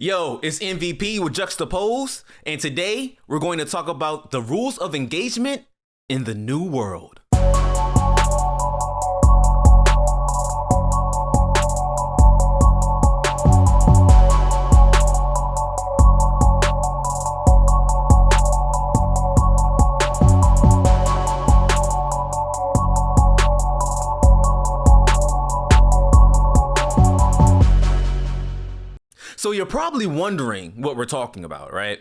Yo, it's MVP with Juxtaposed, and today we're going to talk about the rules of engagement in the new world. So you're probably wondering what we're talking about, right?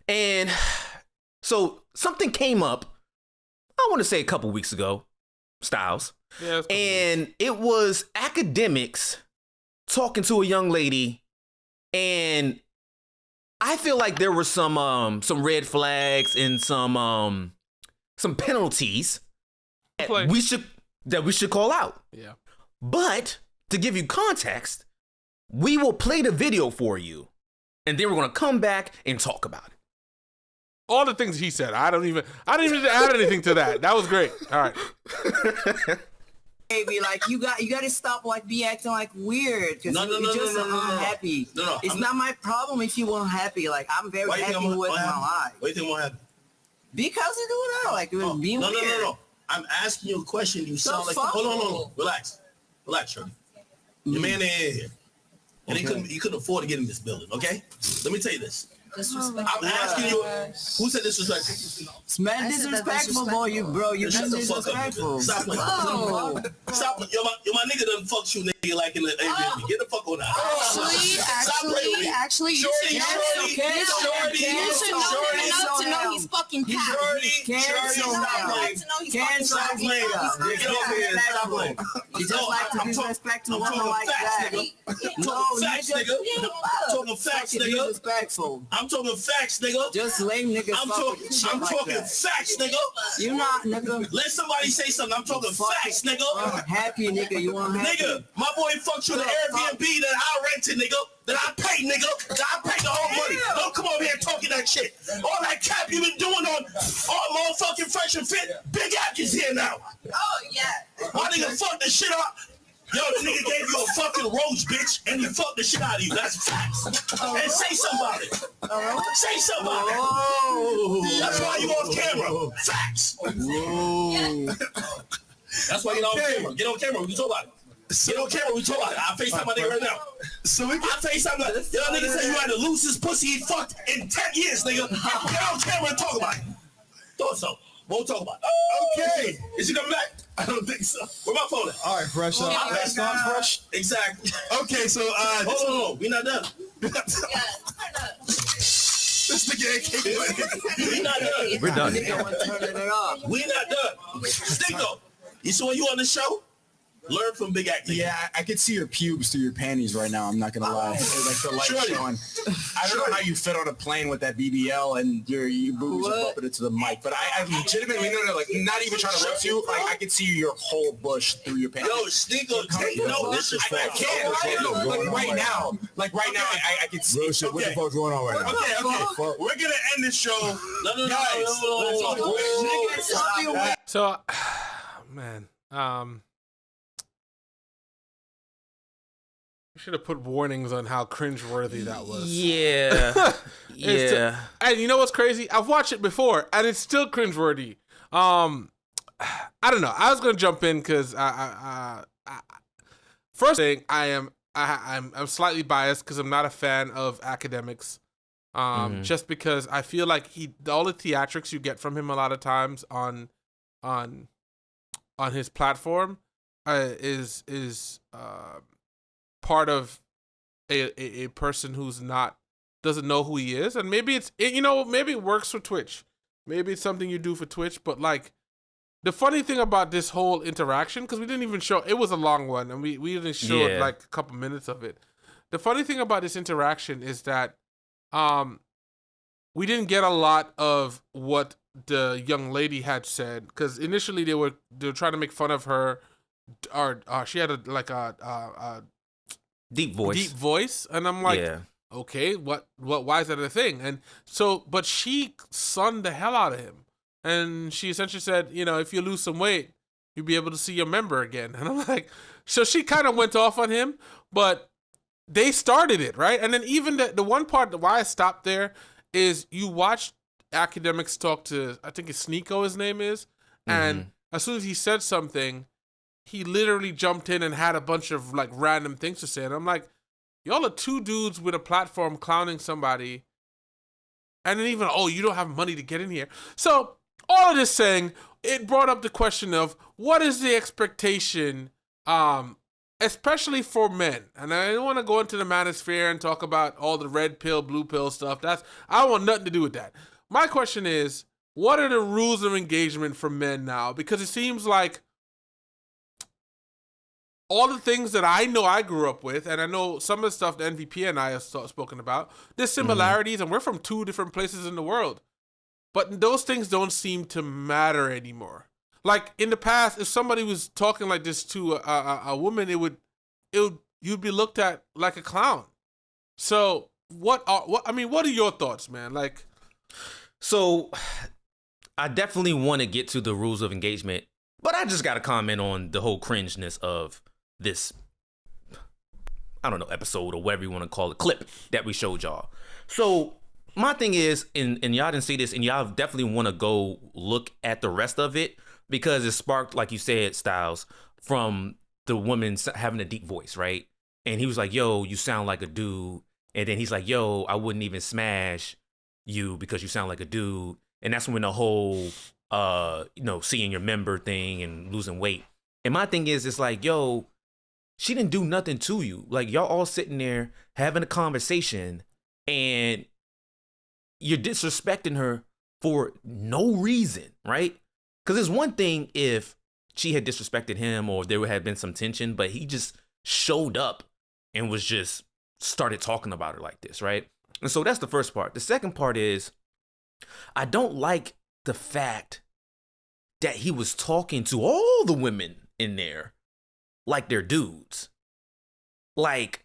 And so something came up, I want to say a couple weeks ago, Styles. Yeah, and it was AKADEMIKS talking to a young lady, and I feel like there were some red flags and some penalties that we should call out. Yeah. But to give you context, we will play the video for you, and then we're gonna come back and talk about it. All the things he said, I didn't even add anything to that. That was great. All right. Baby, like you got to stop like be acting like weird because you're just unhappy. No, it's not my problem if you weren't happy. Like I'm very happy with my life. What do you think won't happen? Because you do that, like it was being weird. No. I'm asking you a question. You sound like hold on. Relax, Shirley. Your man ain't here. And he couldn't afford to get in this building, okay? Let me tell you this. I'm asking you, who said disrespectful? It's man disrespectful, boy. You've been disrespectful. Stop playing. Stop. Yo, my nigga done fuck you, nigga, like in the Airbnb. Get the fuck on out. Actually, you should know to know he's fucking Shorty, stop playing. Get over here and stop playing. You just like to disrespect a woman like that. No, nigga. I'm talking facts, nigga. Disrespectful. I'm talking facts, nigga. Just lame niggas. I'm talking facts, nigga. You not, nigga. Let somebody say something. I'm talking facts, nigga. Happy, nigga. You want happy? Nigga, my boy fucked you the Airbnb that I rented, nigga. That I paid, nigga. That I paid the whole money. Don't come over here talking that shit. All that cap you been doing on all motherfucking Fresh and Fit. Big Ack is here now. Oh yeah. My nigga fucked the shit up. Yo, the nigga gave you a fucking rose, bitch, and he fucked the shit out of you. That's facts. And say somebody. Say somebody. That's why you on camera. Facts. That's why you're on camera. Get on camera. We can talk about it. Get on camera. We talk about it. I'll FaceTime my nigga right now. I'll FaceTime my nigga. Y'all nigga say you had the loosest pussy he fucked in 10 years, nigga. Get on camera and talk about it. Thought so. Won't talk about it. Okay. Is he coming back? I don't think so. Where my phone at? All right, Fresh. That's not Fresh. Exactly. Okay, so hold on. We not done. This nigga we not done. We're done. We not done. Stinko, you saw you on the show? Learn from Big Act. Yeah, I could see your pubes through your panties right now. I'm not gonna lie. Like the light showing. I don't know how you fit on a plane with that BBL and your boobs are bumping into the mic, but I legitimately like not even trying to roast you. Like I could see your whole bush through your panties. Yo, Stinko, take no disrespect. I can't. Like right now, I can see. What the fuck's going on right now? Okay. We're gonna end this show. No. So, man, I should have put warnings on how cringeworthy that was. Yeah. Yeah. And you know what's crazy? I've watched it before, and it's still cringeworthy. I don't know. I was gonna jump in because first thing I'm slightly biased because I'm not a fan of AKADEMIKS. Just because I feel like all the theatrics you get from him a lot of times on his platform is part of a person who's doesn't know who he is, and maybe maybe it works for Twitch, maybe it's something you do for Twitch, but like the funny thing about this whole interaction, because we didn't even show, it was a long one and we didn't show like a couple minutes of it. The funny thing about this interaction is that we didn't get a lot of what the young lady had said, because initially they were trying to make fun of her, or she had a deep voice, and I'm like, okay, why is that a thing? And so, but she sunned the hell out of him, and she essentially said, if you lose some weight, you'll be able to see your member again. And I'm like, so she kind of went off on him, but they started it, right? And then even the one part why I stopped there is you watch AKADEMIKS talk to, I think it's Sneeko, his name is, and as soon as he said something, he literally jumped in and had a bunch of like random things to say, and I'm like, y'all are two dudes with a platform clowning somebody, and then even, oh, you don't have money to get in here. So all of this saying, it brought up the question of what is the expectation, especially for men. And I don't want to go into the manosphere and talk about all the red pill, blue pill stuff. I don't want nothing to do with that. My question is, what are the rules of engagement for men now? Because it seems like all the things that I know I grew up with, and I know some of the stuff the NVP and I have spoken about, there's similarities, and we're from two different places in the world. But those things don't seem to matter anymore. Like in the past, if somebody was talking like this to a woman, you'd be looked at like a clown. So what are your thoughts, man? Like, so I definitely want to get to the rules of engagement, but I just got to comment on the whole cringeness of this, I don't know, episode or whatever you want to call it, clip that we showed y'all. So my thing is, and y'all didn't see this, and y'all definitely want to go look at the rest of it, because it sparked, like you said, Styles, from the woman having a deep voice, right? And he was like, yo, you sound like a dude. And then he's like, yo, I wouldn't even smash you because you sound like a dude. And that's when the whole, seeing your member thing and losing weight. And my thing is, it's like, yo, she didn't do nothing to you. Like, y'all all sitting there having a conversation and you're disrespecting her for no reason, right? Because it's one thing if she had disrespected him or there had been some tension, but he just showed up and was just started talking about her like this, right? And so that's the first part. The second part is, I don't like the fact that he was talking to all the women in there like they're dudes. Like,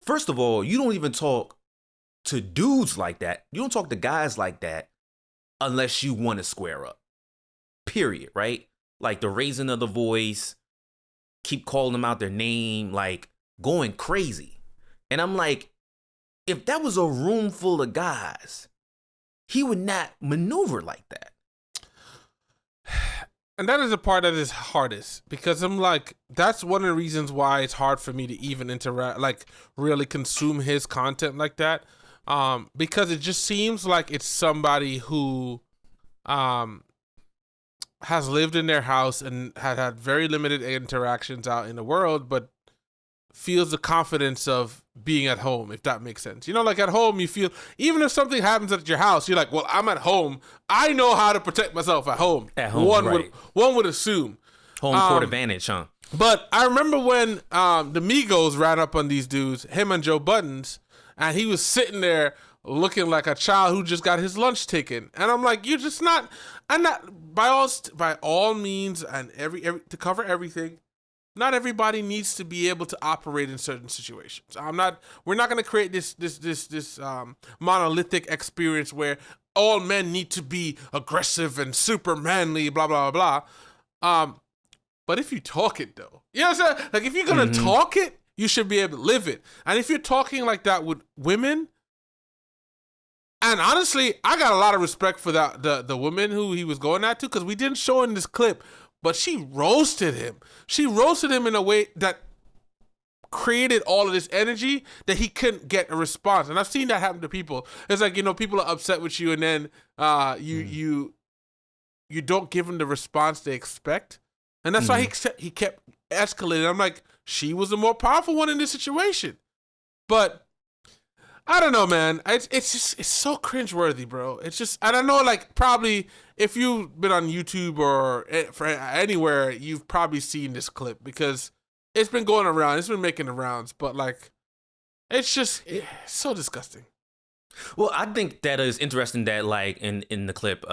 first of all, you don't even talk to dudes like that. You don't talk to guys like that unless you want to square up. Period, right? Like the raising of the voice, keep calling them out their name, like going crazy. And I'm like, if that was a room full of guys, he would not maneuver like that. And that is the part that is hardest, because I'm like, that's one of the reasons why it's hard for me to even interact, like really consume his content like that. Because it just seems like it's somebody who has lived in their house and had very limited interactions out in the world, but feels the confidence of being at home, if that makes sense. You know, like at home, you feel, even if something happens at your house, you're like, well, I'm at home. I know how to protect myself at home. At home, one would assume. Home court advantage, huh? But I remember when the Migos ran up on these dudes, him and Joe Buttons, and he was sitting there looking like a child who just got his lunch taken. And I'm like, you're just not, and not by all means, and every to cover everything, not everybody needs to be able to operate in certain situations. We're not going to create this monolithic experience where all men need to be aggressive and super manly, blah, blah, blah, blah. But if you talk it though, you know what I'm saying? Like if you're going to talk it, you should be able to live it. And if you're talking like that with women, and honestly, I got a lot of respect for the woman who he was going at too, because we didn't show in this clip, but she roasted him. She roasted him in a way that created all of this energy that he couldn't get a response. And I've seen that happen to people. It's like, you know, people are upset with you, and then you don't give them the response they expect. And that's why he kept escalating. I'm like, she was the more powerful one in this situation. But I don't know, man. It's so cringeworthy, bro. It's just, and I know, like, probably if you've been on YouTube or for anywhere, you've probably seen this clip because it's been going around. It's been making the rounds, but like, it's just it's so disgusting. Well, I think that is interesting that, like, in the clip,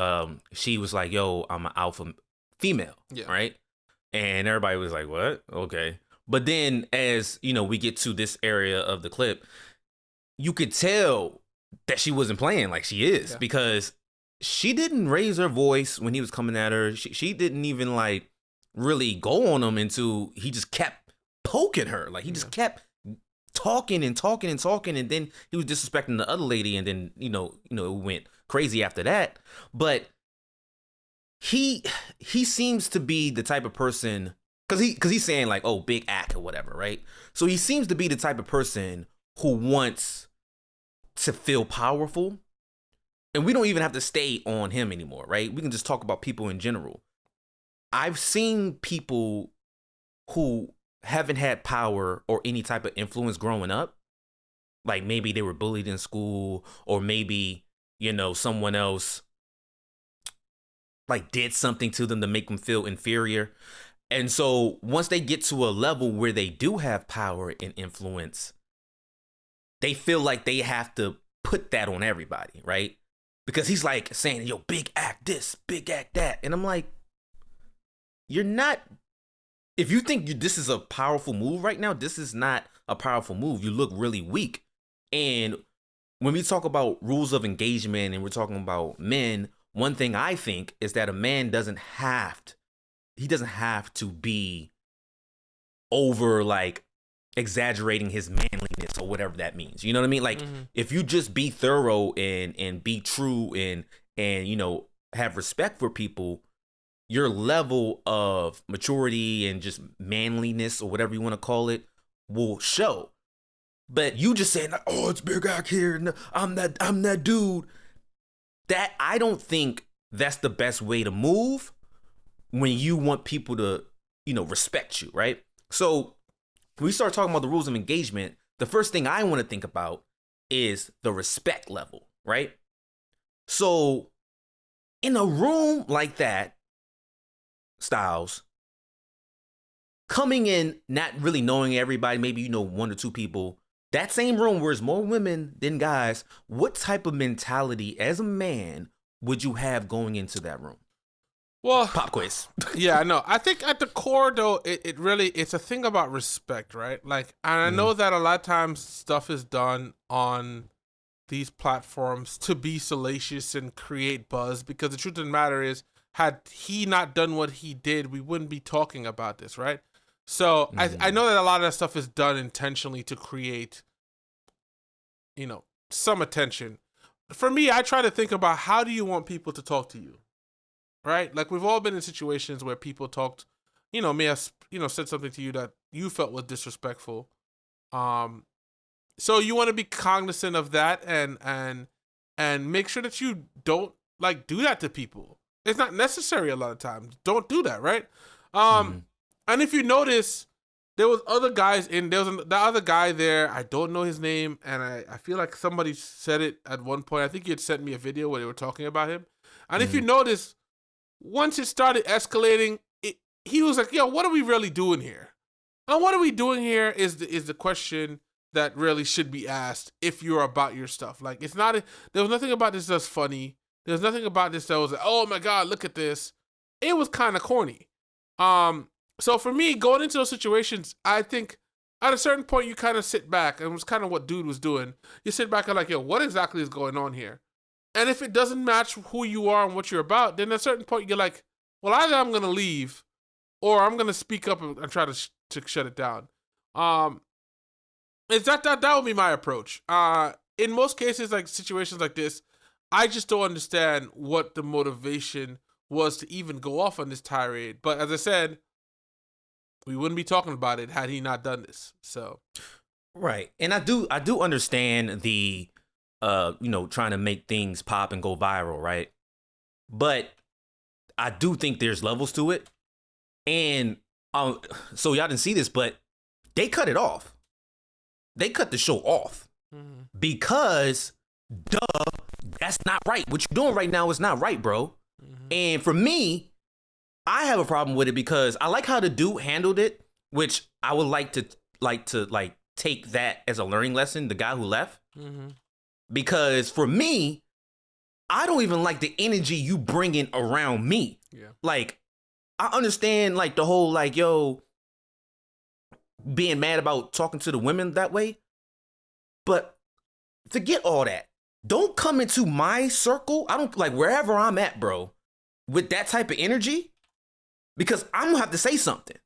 she was like, yo, I'm an alpha female, right? And everybody was like, what? Okay. But then as, you know, we get to this area of the clip, you could tell that she wasn't playing like she is, because she didn't raise her voice when he was coming at her. She didn't even like really go on him until he just kept poking her. Like he just kept talking and talking and talking, and then he was disrespecting the other lady, and then it went crazy after that. But he seems to be the type of person, because he's saying like, oh, big act or whatever, right? So he seems to be the type of person who wants to feel powerful. And we don't even have to stay on him anymore, right? We can just talk about people in general. I've seen people who haven't had power or any type of influence growing up. Like maybe they were bullied in school, or maybe, someone else like did something to them to make them feel inferior. And so once they get to a level where they do have power and influence, they feel like they have to put that on everybody, right? Because he's like saying, yo, big act this, big act that. And I'm like, you're not, if you think this is a powerful move right now, this is not a powerful move. You look really weak. And when we talk about rules of engagement and we're talking about men, one thing I think is that a man doesn't have to be over like exaggerating his manliness or whatever that means. You know what I mean? Like if you just be thorough and be true and have respect for people, your level of maturity and just manliness or whatever you want to call it will show. But you just saying, oh, it's Big Act here, no, I'm that dude. That I don't think that's the best way to move when you want people to, respect you, right? So when we start talking about the rules of engagement, the first thing I want to think about is the respect level, right? So in a room like that, Styles, coming in, not really knowing everybody, maybe one or two people, that same room where there's more women than guys, what type of mentality as a man would you have going into that room? Well, pop quiz. Yeah, I know. I think at the core though, it's a thing about respect, right? Like, and I know that a lot of times stuff is done on these platforms to be salacious and create buzz, because the truth of the matter is, had he not done what he did, we wouldn't be talking about this, right? So I know that a lot of that stuff is done intentionally to create, some attention. For me, I try to think about, how do you want people to talk to you, right? Like, we've all been in situations where people talked, may have, said something to you that you felt was disrespectful. So you want to be cognizant of that and make sure that you don't do that to people. It's not necessary a lot of times. Don't do that, right? And if you notice, there was other guys the other guy there. I don't know his name, and I feel like somebody said it at one point. I think he had sent me a video where they were talking about him. And if you notice, once it started escalating, he was like, yo, what are we really doing here? And what are we doing here is the question that really should be asked if you're about your stuff. Like, there was nothing about this that's funny. There's nothing about this that was like, oh my God, look at this. It was kind of corny. So for me, going into those situations, I think at a certain point, you kind of sit back, and it was kind of what dude was doing. You sit back and like, yo, what exactly is going on here? And if it doesn't match who you are and what you're about, then at a certain point, you're like, well, either I'm going to leave or I'm going to speak up and try to shut it down. That would be my approach. In most cases, like situations like this, I just don't understand what the motivation was to even go off on this tirade. But as I said, we wouldn't be talking about it had he not done this. So, right. And I do understand the, trying to make things pop and go viral, right? But I do think there's levels to it. And so y'all didn't see this, but they cut it off. They cut the show off because, that's not right. What you're doing right now is not right, bro. And for me, I have a problem with it because I like how the dude handled it, which I would like to take that as a learning lesson, the guy who left. Because for me, I don't even like the energy you bringing around me. Yeah. Like, I understand the whole being mad about talking to the women that way, but forget all that. Don't come into my circle. I don't wherever I'm at, bro, with that type of energy, because I'm gonna have to say something.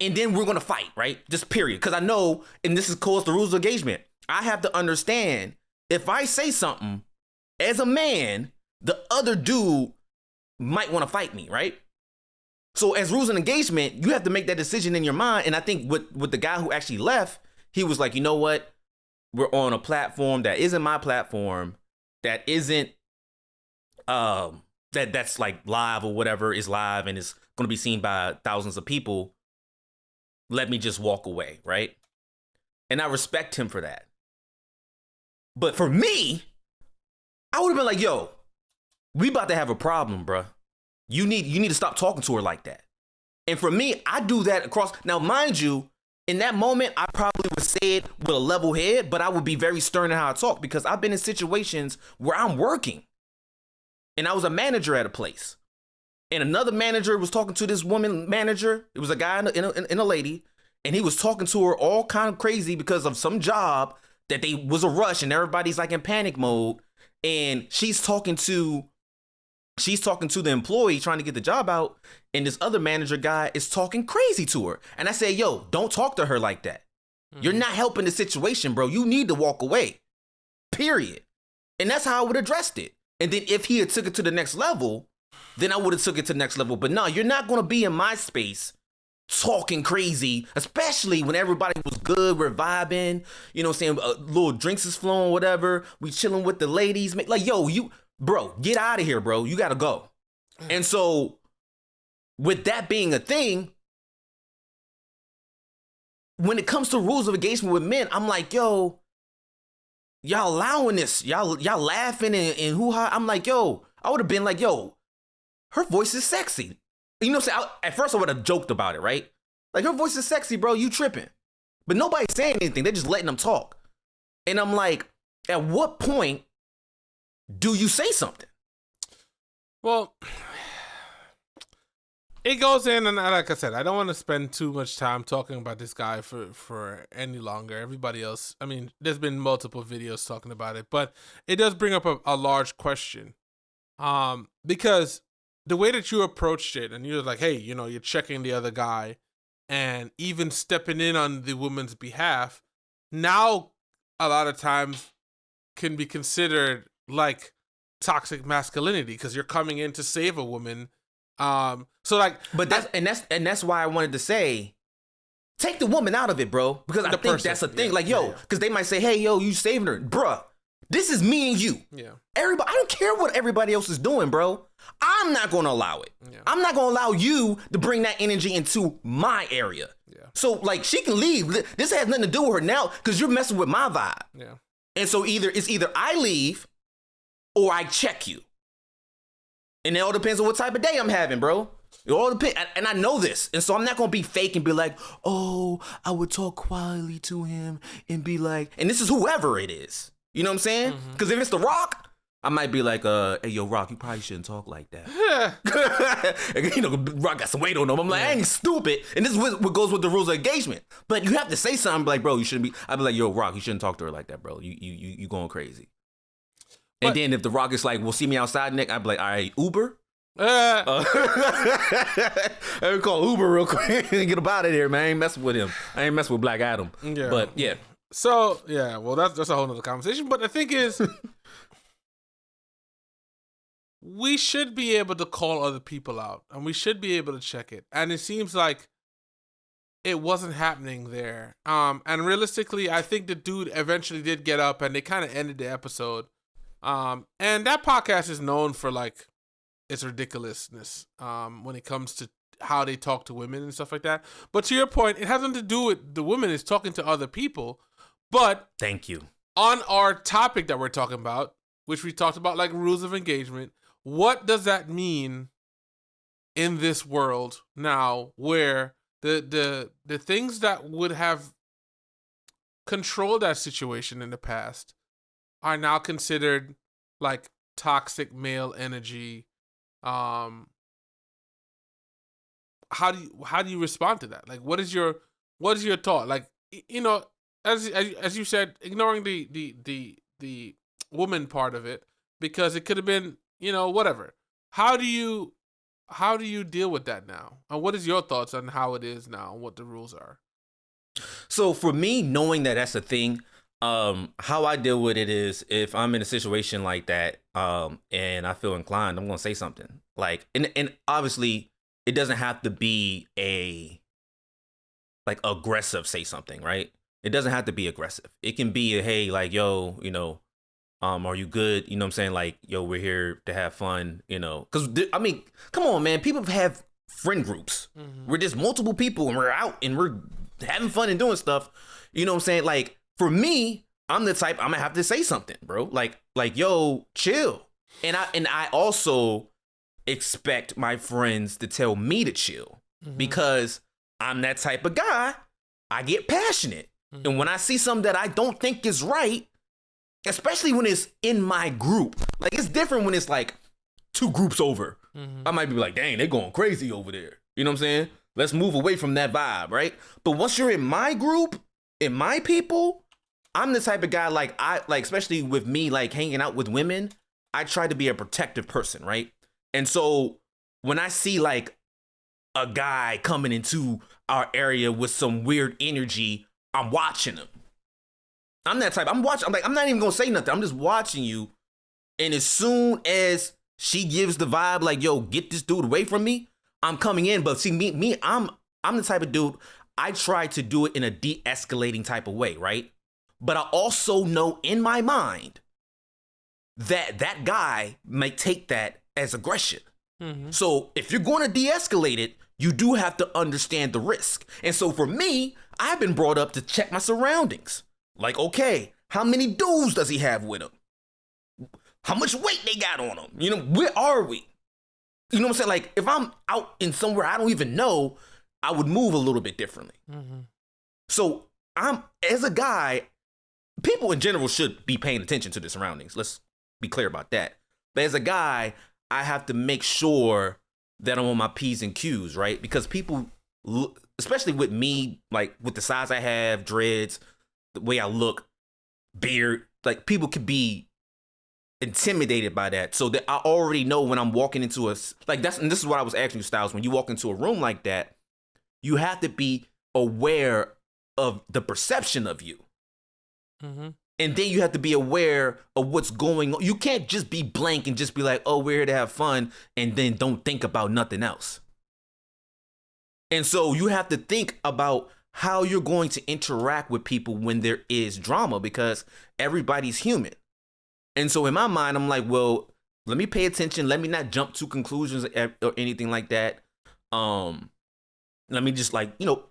and then we're gonna fight, right? Just period. Because I know, and this is called the rules of engagement. I have to understand if I say something as a man, the other dude might want to fight me, right? So as rules of engagement, you have to make that decision in your mind. And I think with the guy who actually left, he was like, you know what? We're on a platform that isn't my platform, that isn't that's like live or whatever is live and is going to be seen by thousands of people. Let me just walk away, right? And I respect him for that. But for me, I would have been like, yo, we about to have a problem, bruh. You need to stop talking to her like that. And for me, I do that across. Now, mind you, in that moment, I probably would say it with a level head, but I would be very stern in how I talk because I've been in situations where I'm working. And I was a manager at a place. And another manager was talking to this woman manager. It was a guy and a lady. And he was talking to her all kind of crazy because of some job that they was a rush and everybody's like in panic mode. And she's talking to the employee trying to get the job out, and this other manager guy is talking crazy to her. And I say, yo, don't talk to her like that. You're not helping the situation, bro. You need to walk away, period. And that's how I would have addressed it. And then if he had took it to the next level, then I would have took it to the next level. But no, you're not going to be in my space talking crazy, especially when everybody was good, we're vibing, you know what I'm saying, little drinks is flowing, whatever, we chilling with the ladies, like, yo, bro, get out of here, bro. You got to go. And so with that being a thing, when it comes to rules of engagement with men, I'm like, yo, y'all allowing this. Y'all laughing and hoo-ha. I'm like, yo, I would have been like, yo, her voice is sexy. You know what I'm saying? At first I would have joked about it, right? Like, her voice is sexy, bro. You tripping. But nobody's saying anything. They're just letting them talk. And I'm like, at what point do you say something? Well, it goes in, and like I said, I don't want to spend too much time talking about this guy for any longer. Everybody else, I mean, there's been multiple videos talking about it, but it does bring up a large question. Because the way that you approached it, and you're like, hey, you know, you're checking the other guy, and even stepping in on the woman's behalf, now a lot of times can be considered like toxic masculinity because you're coming in to save a woman. So like, but that's why I wanted to say, take the woman out of it, bro, because I think that's a thing. Like, yo, because they might say, hey, yo, you saving her, bruh. This is me and you. Yeah. Everybody, I don't care what everybody else is doing, bro. I'm not going to allow it. Yeah. I'm not going to allow you to bring that energy into my area. Yeah. So, like, she can leave. This has nothing to do with her now because you're messing with my vibe. Yeah. And so it's either I leave or I check you. And it all depends on what type of day I'm having, bro. It all depends. And I know this. And so I'm not going to be fake and be like, oh, I would talk quietly to him and be like, and this is whoever it is. You know what I'm saying? Because if it's The Rock, I might be like, hey, yo, Rock, you probably shouldn't talk like that. You know, Rock got some weight on him. I'm like, I ain't stupid. And this is what goes with the rules of engagement. But you have to say something like, bro, you shouldn't be. I'd be like, yo, Rock, you shouldn't talk to her like that, bro. You going crazy. And then if The Rock is like, well, see me outside, Nick, I'd be like, all right, Uber? Let me call Uber real quick and get him out of there, man. I ain't messing with him. I ain't messing with Black Adam. Yeah. But, yeah. So, yeah, well, that's a whole nother conversation. But the thing is, we should be able to call other people out, and we should be able to check it. And it seems like it wasn't happening there. And realistically, I think the dude eventually did get up, and they kind of ended the episode. And that podcast is known for, like, its ridiculousness when it comes to how they talk to women and stuff like that. But to your point, it has nothing to do with the women is talking to other people. But thank you. On our topic that we're talking about, which we talked about, like rules of engagement, what does that mean in this world now where the things that would have controlled that situation in the past are now considered like toxic male energy? How do you respond to that? Like, what is your thought? Like, you know, as you said, ignoring the woman part of it, because it could have been, you know, whatever. How do you how do you deal with that now? And what is your thoughts on how it is now and what the rules are? So for me, knowing that that's a thing, how I deal with it is if I'm in a situation like that, and I feel inclined, I'm gonna say something. Like, and obviously, it doesn't have to be a like aggressive say something, right? It doesn't have to be aggressive. It can be a hey, like, yo, are you good? You know what I'm saying? Like, yo, we're here to have fun, because I mean, come on, man. People have friend groups. We're just multiple people and we're out and we're having fun and doing stuff. You know what I'm saying? Like, for me, I'm the type, I'm gonna have to say something, bro. Like, yo, chill. And I also expect my friends to tell me to chill because I'm that type of guy. I get passionate. And when I see something that I don't think is right, especially when it's in my group, like it's different when it's like 2 groups over. I might be like, dang, they're going crazy over there. You know what I'm saying? Let's move away from that vibe, right? But once you're in my group, in my people, I'm the type of guy, like especially with me, like hanging out with women, I try to be a protective person, right? And so when I see like a guy coming into our area with some weird energy, I'm watching him. I'm that type. I'm watching. I'm like, I'm not even gonna say nothing. I'm just watching you. And as soon as she gives the vibe, like, yo, get this dude away from me, I'm coming in. But see, me, I'm the type of dude. I try to do it in a de-escalating type of way, right? But I also know in my mind that that guy might take that as aggression. So if you're going to de-escalate it, you do have to understand the risk. And so for me, I've been brought up to check my surroundings. Like, okay, how many dudes does he have with him? How much weight they got on him? Where are we? You know what I'm saying? Like, if I'm out in somewhere I don't even know, I would move a little bit differently. So as a guy, people in general should be paying attention to their surroundings. Let's be clear about that. But as a guy, I have to make sure that I'm on my P's and Q's, right? Because people, especially with me, like with the size I have, dreads, the way I look, beard, like people could be intimidated by that. So that I already know when I'm walking into and this is what I was asking you, Styles, when you walk into a room like that, you have to be aware of the perception of you. And then you have to be aware of what's going on. You can't just be blank and just be like, oh, we're here to have fun, and then don't think about nothing else. And so you have to think about how you're going to interact with people when there is drama, because everybody's human. And so in my mind, I'm like, well, let me pay attention. Let me not jump to conclusions or anything like that. Let me just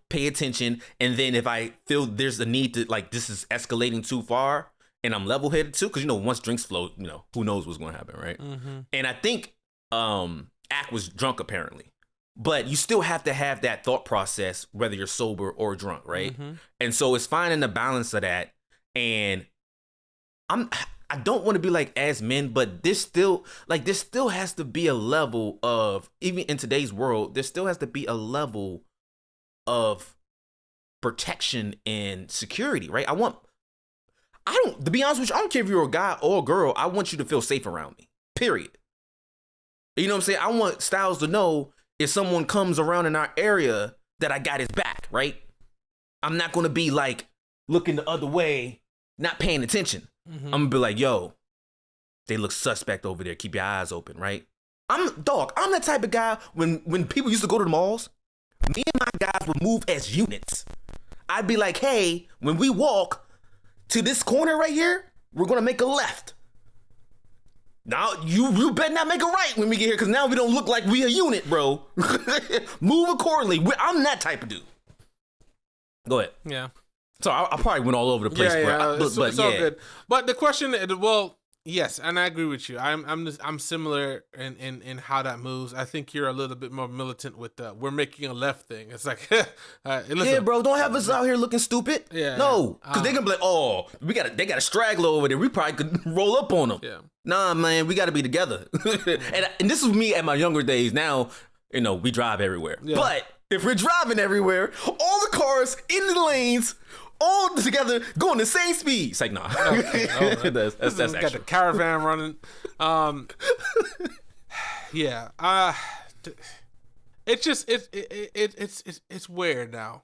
pay attention. And then if I feel there's a need to this is escalating too far and I'm level headed too, because, once drinks flow, who knows what's going to happen. Right. And I think Ak was drunk apparently, but you still have to have that thought process, whether you're sober or drunk. Right. And so it's finding the balance of that. And I don't want to be like as men, but this still has to be a level of, even in today's world, there still has to be a level of protection and security, right? To be honest with you, I don't care if you're a guy or a girl, I want you to feel safe around me, period. You know what I'm saying? I want Styles to know if someone comes around in our area that I got his back, right? I'm not going to be looking the other way, not paying attention. I'm gonna be like, yo, they look suspect over there. Keep your eyes open, right? I'm the type of guy, when people used to go to the malls, me and my guys would move as units. I'd be like, hey, when we walk to this corner right here, we're gonna make a left. Now, you better not make a right when we get here, because now we don't look like we a unit, bro. Move accordingly. I'm that type of dude. Go ahead. Yeah. So I probably went all over the place, bro. It's all good. But the question, well, yes, and I agree with you. I'm similar in how that moves. I think you're a little bit more militant with the we're making a left thing. It's like, listen, yeah, bro, don't have us out here looking stupid. Yeah, no, because they're gonna be like, oh, they got a straggler over there. We probably could roll up on them. Yeah. Nah, man, we got to be together. and this was me at my younger days. Now, we drive everywhere. Yeah. But if we're driving everywhere, all the cars in the lanes, all together, going the same speed. It's like, nah. Okay, that's got the caravan running. Yeah. it's just it's weird now.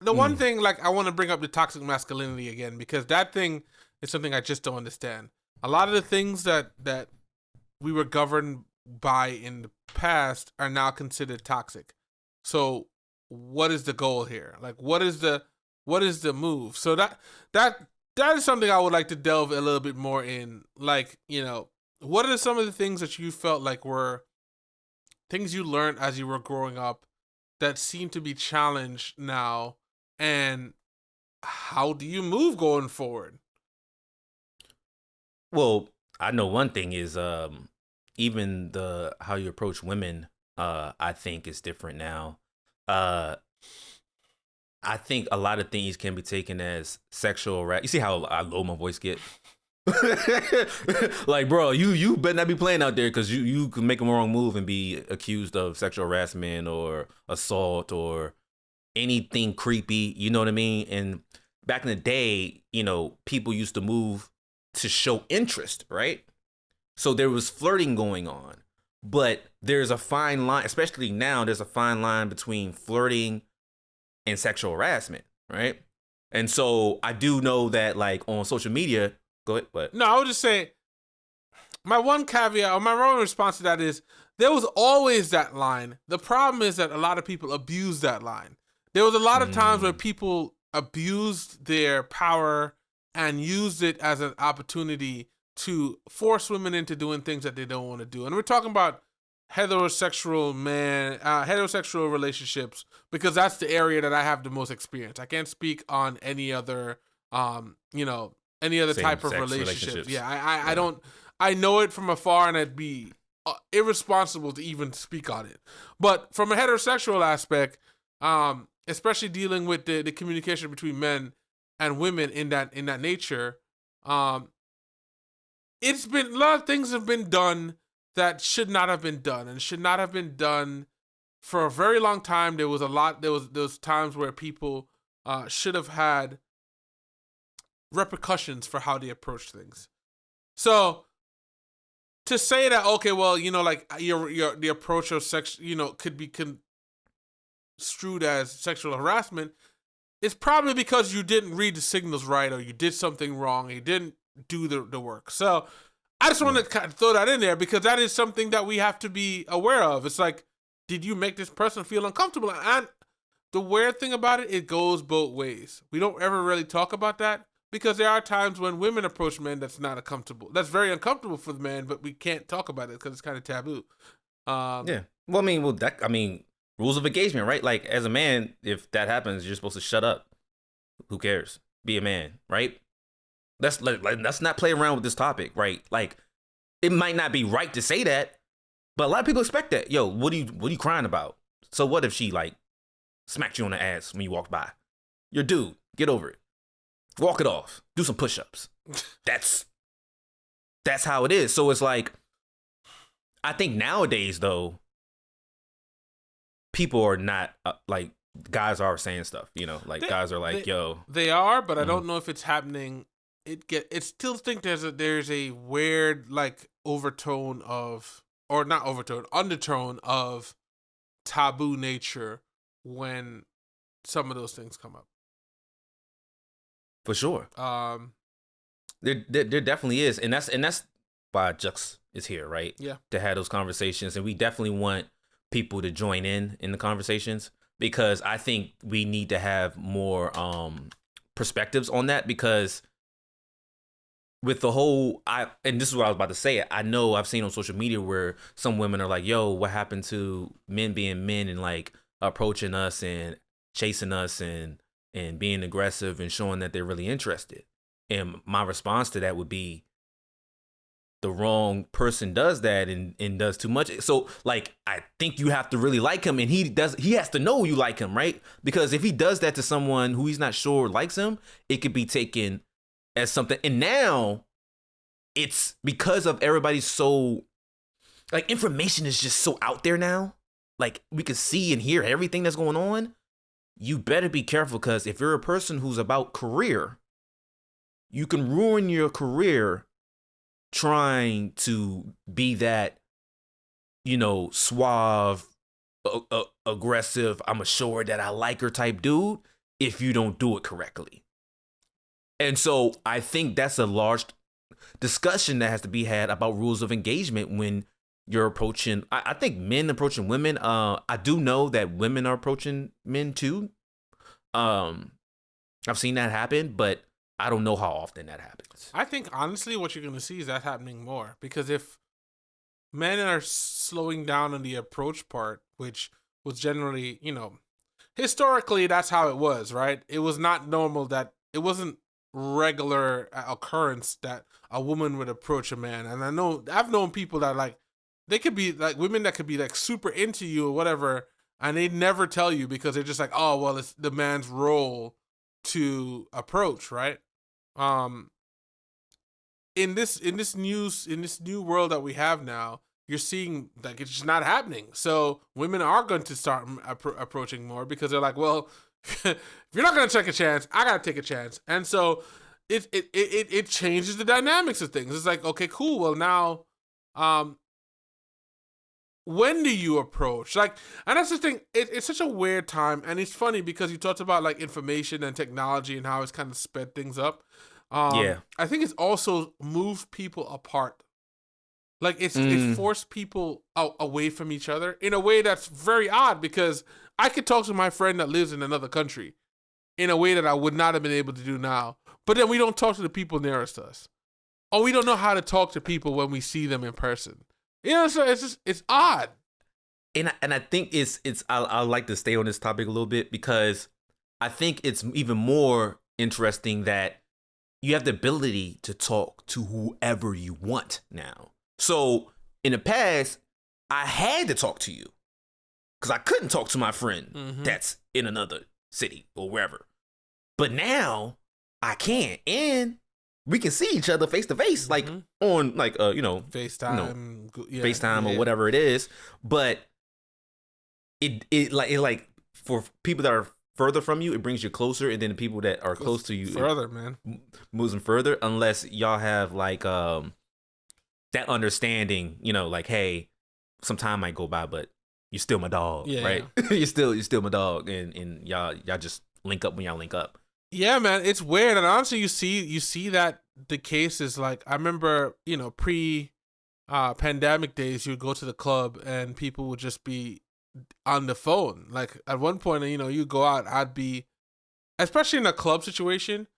The one thing, like, I want to bring up the toxic masculinity again, because that thing is something I just don't understand. A lot of the things that we were governed by in the past are now considered toxic. So what is the goal here? Like, what is the move? So that is something I would like to delve a little bit more in. Like, you know, what are some of the things that you felt like were things you learned as you were growing up that seem to be challenged now, and how do you move going forward? Well, I know one thing is even the how you approach women, I think is different now. I think a lot of things can be taken as sexual harassment. You see how low my voice get? Like, bro, you better not be playing out there, because you can make a wrong move and be accused of sexual harassment or assault or anything creepy. You know what I mean? And back in the day, you know, people used to move to show interest, right? So there was flirting going on, but there's a fine line, especially now. There's a fine line between flirting and sexual harassment, right? And so I do know that, like, on social media. Go ahead. What? No, I would just say my one caveat or my one response to that is there was always that line. The problem is that a lot of people abuse that line. There was a lot of times where people abused their power and used it as an opportunity to force women into doing things that they don't want to do. And we're talking about heterosexual relationships, because that's the area that I have the most experience. I can't speak on any other, any other type of relationships. Yeah, I don't. I know it from afar, and it'd be irresponsible to even speak on it. But from a heterosexual aspect, especially dealing with the communication between men and women in that nature, it's been a lot of things have been done that should not have been done, and should not have been done for a very long time. There was times where people should have had repercussions for how they approach things. So to say that, okay, well, you know, like the approach of sex, you know, could be construed as sexual harassment, it's probably because you didn't read the signals right, or you did something wrong, or you didn't do the work. So I just want to kind of throw that in there, because that is something that we have to be aware of. It's like, did you make this person feel uncomfortable? And the weird thing about it goes both ways. We don't ever really talk about that, because there are times when women approach men that's not uncomfortable. That's very uncomfortable for the man, but we can't talk about it because it's kind of taboo. Yeah. Well, I mean, rules of engagement, right? Like, as a man, if that happens, you're supposed to shut up. Who cares? Be a man, right? Let's not play around with this topic, right? Like, it might not be right to say that, but a lot of people expect that. Yo, what are you crying about? So what if she, like, smacked you on the ass when you walked by? You're a dude. Get over it. Walk it off. Do some push-ups. That's how it is. So it's like, I think nowadays, though, people are not like, guys are saying stuff, you know, like, guys are like, yo. They are, but I don't know if it's happening. It still think there's a weird, like, undertone of taboo nature when some of those things come up. For sure. There definitely is, and that's why Jux is here, right? Yeah. To have those conversations, and we definitely want people to join in the conversations, because I think we need to have more perspectives on that, because with the whole, and this is what I was about to say, I know I've seen on social media where some women are like, yo, what happened to men being men and, like, approaching us and chasing us and being aggressive and showing that they're really interested. And my response to that would be, the wrong person does that and does too much. So, like, I think you have to really like him, and he has to know you like him, right? Because if he does that to someone who he's not sure likes him, it could be taken as something. And now it's because of everybody's so, like, information is just so out there now. Like, we can see and hear everything that's going on. You better be careful, because if you're a person who's about career, you can ruin your career trying to be that, suave, aggressive, I'm assured that I like her type dude if you don't do it correctly. And so I think that's a large discussion that has to be had about rules of engagement when you're approaching, I think men approaching women. I do know that women are approaching men too. I've seen that happen, but I don't know how often that happens. I think honestly what you're going to see is that happening more, because if men are slowing down on the approach part, which was generally, historically that's how it was, right? It was not normal, that it wasn't regular occurrence that a woman would approach a man. And I've known people that like, they could be like women that could be like super into you or whatever, and they'd never tell you because they're just like, oh, well, it's the man's role to approach, right? In this new world that we have now, you're seeing like it's just not happening. So women are going to start approaching more because they're like, well, if you're not going to take a chance, I got to take a chance. And so it changes the dynamics of things. It's like, okay, cool. Well, now, when do you approach? Like, and that's the thing. It's such a weird time, and it's funny because you talked about like information and technology and how it's kind of sped things up. I think it's also moved people apart. Like it's forced people away from each other in a way that's very odd, because I could talk to my friend that lives in another country in a way that I would not have been able to do now. But then we don't talk to the people nearest to us, or we don't know how to talk to people when we see them in person. So it's odd. And I think I like to stay on this topic a little bit, because I think it's even more interesting that you have the ability to talk to whoever you want now. So in the past, I had to talk to you because I couldn't talk to my friend that's in another city or wherever. But now I can, and we can see each other face to face, like on like FaceTime, FaceTime or whatever it is. But it like for people that are further from you, it brings you closer, and then the people that are close to you further, man, moves them further, unless y'all have like that understanding, like, hey, some time might go by, but you're still my dog, right? you're still my dog, and y'all just link up when y'all link up. Yeah, man, it's weird. And honestly, you see that the case is like, I remember, pre pandemic days, you'd go to the club and people would just be on the phone. Like at one point, you go out, I'd be, especially in a club situation,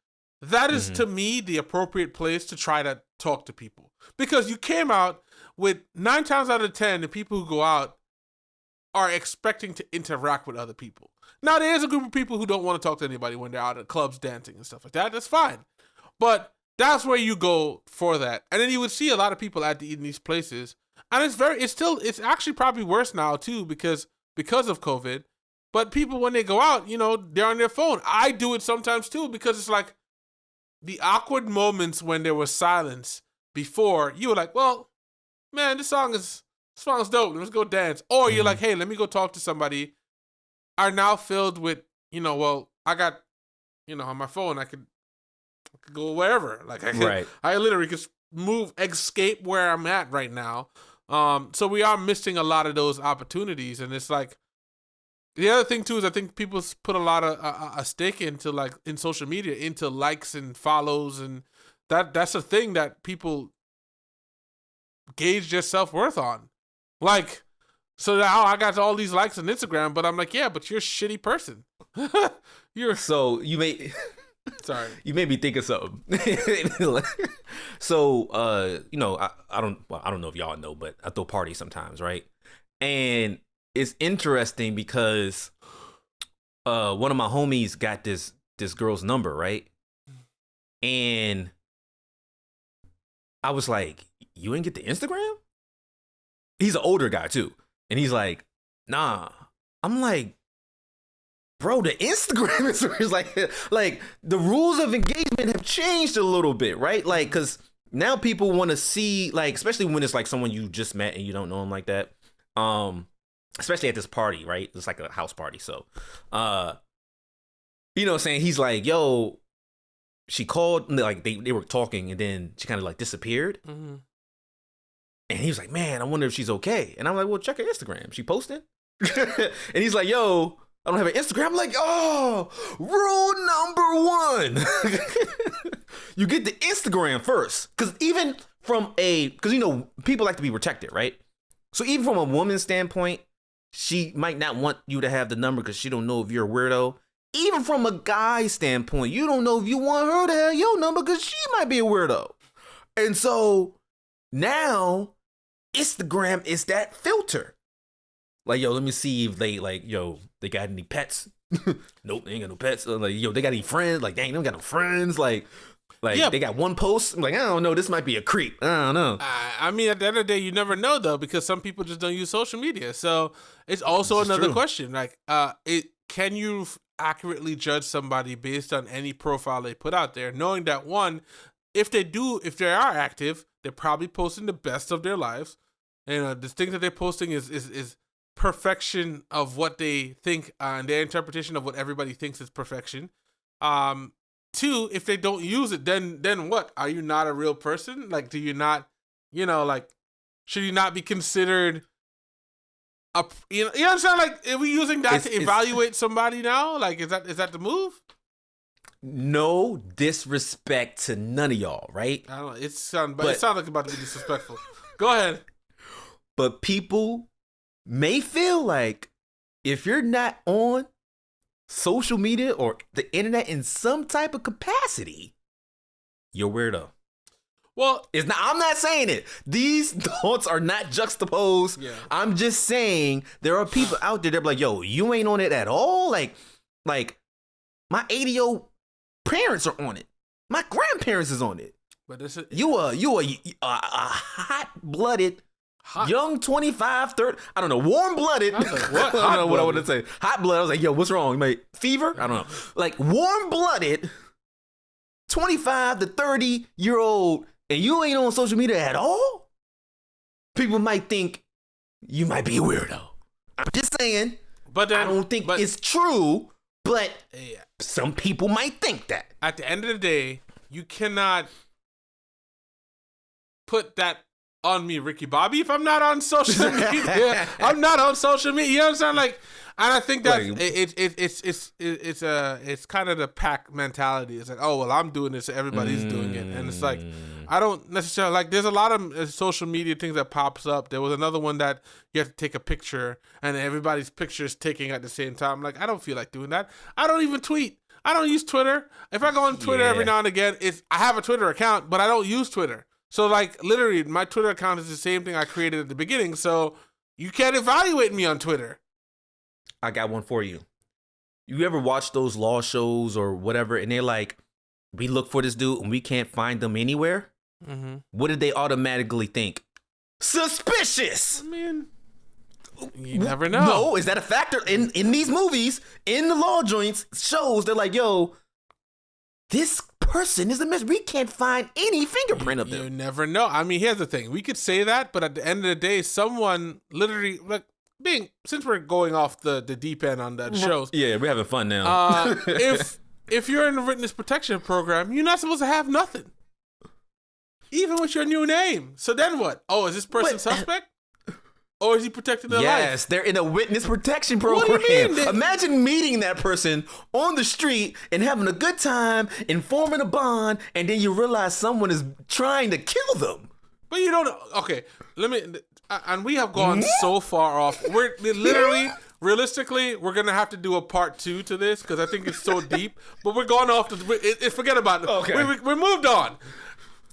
that is to me the appropriate place to try to talk to people, because you came out with 9 times out of 10, the people who go out are expecting to interact with other people. Now, there's a group of people who don't want to talk to anybody when they're out at clubs dancing and stuff like that. That's fine. But that's where you go for that. And then you would see a lot of people in these places. And it's actually probably worse now too, because of COVID. But people, when they go out, they're on their phone. I do it sometimes too, because it's like the awkward moments when there was silence before, you were like, well, man, this song is dope. Let's go dance. Or you're like, hey, let me go talk to somebody, are now filled with, well, I got, on my phone, I could go wherever. Like I literally could escape where I'm at right now. So we are missing a lot of those opportunities. And it's like, the other thing too is I think people put a lot of a stake into, like, in social media, into likes and follows, and that's a thing that people gauge their self-worth on. Like, so now I got all these likes on Instagram, but I'm like, yeah, but you're a shitty person. So you may sorry, you made me think of something. So I don't know if y'all know, but I throw parties sometimes, right? And it's interesting because one of my homies got this girl's number, right? And I was like, you didn't get the Instagram? He's an older guy too. And he's like, nah. I'm like, bro, the Instagram is like the rules of engagement have changed a little bit, right? Like, because now people want to see, like, especially when it's like someone you just met and you don't know them like that. Especially at this party, right? It's like a house party. So, you know what I'm saying? He's like, yo, she called, like they were talking, and then she kind of like disappeared. And he was like, man, I wonder if she's okay. And I'm like, well, check her Instagram. She posting? And he's like, yo, I don't have an Instagram. I'm like, oh, rule number 1. You get the Instagram first. Because even from because, you know, people like to be protected, right? So even from a woman's standpoint, she might not want you to have the number because she don't know if you're a weirdo. Even from a guy's standpoint, you don't know if you want her to have your number because she might be a weirdo. And so now Instagram is that filter. Like, yo, let me see if they they got any pets. Nope, they ain't got no pets. Like, yo, they got any friends? Like, dang, they don't got no friends. Like they got one post. I'm like, I don't know, this might be a creep. I don't know. I mean, at the end of the day, you never know though, because some people just don't use social media. So it's also another question. Like, can you accurately judge somebody based on any profile they put out there, knowing that one, if they are active, they're probably posting the best of their lives. And the things that they're posting is perfection of what they think and their interpretation of what everybody thinks is perfection. 2, if they don't use it, then what? Are you not a real person? Like, do you not, should you not be considered you know what I'm saying? Like, are we using that to evaluate somebody now? Like, is that the move? No disrespect to none of y'all, right? I don't know. It sounds like it's about to be disrespectful. Go ahead. But people may feel like if you're not on social media or the internet in some type of capacity, you're a weirdo. Well, I'm not saying it. These thoughts are not juxtaposed. Yeah. I'm just saying there are people out there that are like, yo, you ain't on it at all. Like my 80-year-old parents are on it. My grandparents is on it. But you a hot-blooded, young 25, 30, I don't know, warm-blooded. Like, what? I don't know what I want to say. Hot blood. I was like, yo, what's wrong? You might fever? I don't know. Like warm-blooded, 25 to 30-year-old, and you ain't on social media at all? People might think you might be a weirdo. I'm just saying. But then, I don't think it's true, but some people might think that. At the end of the day, you cannot put that on me, Ricky Bobby, if I'm not on social media. I'm not on social media. You know what I'm saying? Like, and I think that it's kind of the pack mentality. It's like, oh well, I'm doing this, so everybody's doing it, and it's like, I don't necessarily like. There's a lot of social media things that pops up. There was another one that you have to take a picture, and everybody's picture is taking at the same time. Like, I don't feel like doing that. I don't even tweet. I don't use Twitter. If I go on Twitter every now and again, I have a Twitter account, but I don't use Twitter. So, like, literally, my Twitter account is the same thing I created at the beginning. So, you can't evaluate me on Twitter. I got one for you. You ever watch those law shows or whatever, and they're like, we look for this dude and we can't find them anywhere? Mm-hmm. What did they automatically think? Suspicious! I mean, you never know. No, is that a factor? In these movies, in the law joints, shows, they're like, yo, this person is a mess. We can't find any fingerprint of them. You never know. I mean, here's the thing. We could say that, but at the end of the day, someone literally, like, since we're going off the deep end on that shows. Yeah, we're having fun now. If you're in the witness protection program, you're not supposed to have nothing. Even with your new name. So then what? Oh, is this person suspect? Or is he protecting their life? Yes, they're in a witness protection program. What do you mean? Imagine meeting that person on the street and having a good time and forming a bond, and then you realize someone is trying to kill them. But you don't. Okay, and we have gone so far off. We're literally, realistically, we're gonna have to do a part 2 to this because I think it's so deep. But we're going off. Forget about it. Okay, we moved on.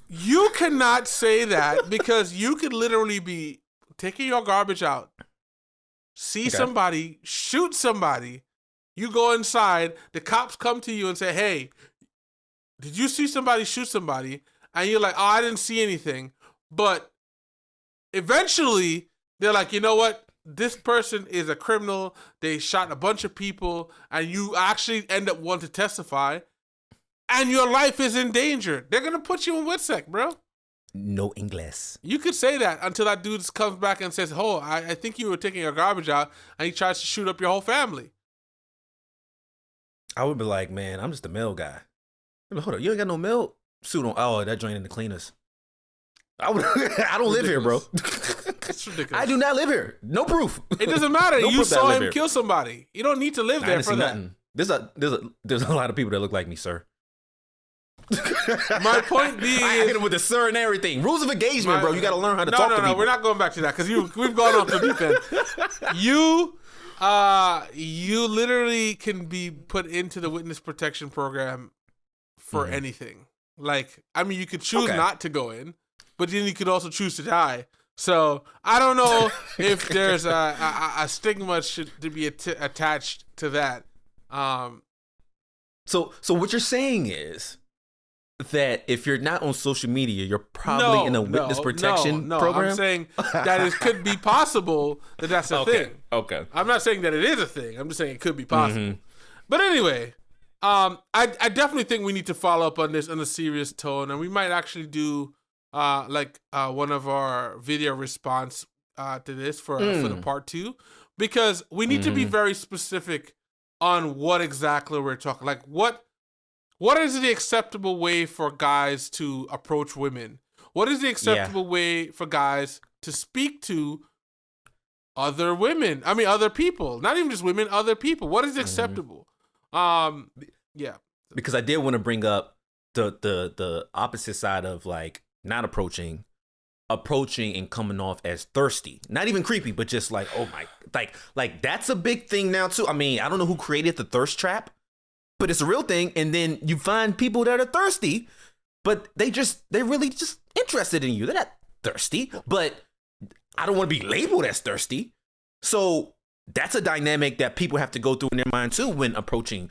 You cannot say that because you could literally be taking your garbage out, see somebody, shoot somebody, you go inside, the cops come to you and say, hey, did you see somebody shoot somebody? And you're like, oh, I didn't see anything. But eventually, they're like, you know what? This person is a criminal. They shot a bunch of people, and you actually end up wanting to testify, and your life is in danger. They're going to put you in WITSEC, bro. No English. You could say that until that dude comes back and says, oh, I think you were taking your garbage out, and he tries to shoot up your whole family. I would be like, man, I'm just a mail guy. Hold on, you ain't got no mail suit on. Oh, that joint in the cleaners. I don't live here, bro. It's ridiculous. I do not live here. No proof. It doesn't matter. No You proof that I saw live him here. kill somebody. You don't need to live I there didn't for see that. nothing. There's a lot of people that look like me, sir. My point being I hit him with the sir and everything. Rules of engagement, bro. You got to learn how to talk to people. No, we're not going back to that because we've gone off the deep end. You literally can be put into the witness protection program for anything. Like, I mean, you could choose not to go in, but then you could also choose to die. So I don't know if there's a stigma to be attached to that. So what you're saying is that if you're not on social media, you're probably in a witness protection program? I'm saying that it could be possible that that's a thing. Okay. I'm not saying that it is a thing. I'm just saying it could be possible. But anyway, I definitely think we need to follow up on this in a serious tone, and we might actually do one of our video response to this for the part 2, because we need to be very specific on what exactly we're talking. Like, what is the acceptable way for guys to approach women? What is the acceptable way for guys to speak to other women? I mean, other people, not even just women, other people. What is acceptable? Because I did want to bring up the opposite side of like not approaching and coming off as thirsty. Not even creepy, but just like, oh my, like that's a big thing now too. I mean, I don't know who created the thirst trap, but it's a real thing. And then you find people that are thirsty, but they're really just interested in you. They're not thirsty, but I don't want to be labeled as thirsty. So that's a dynamic that people have to go through in their mind too when approaching,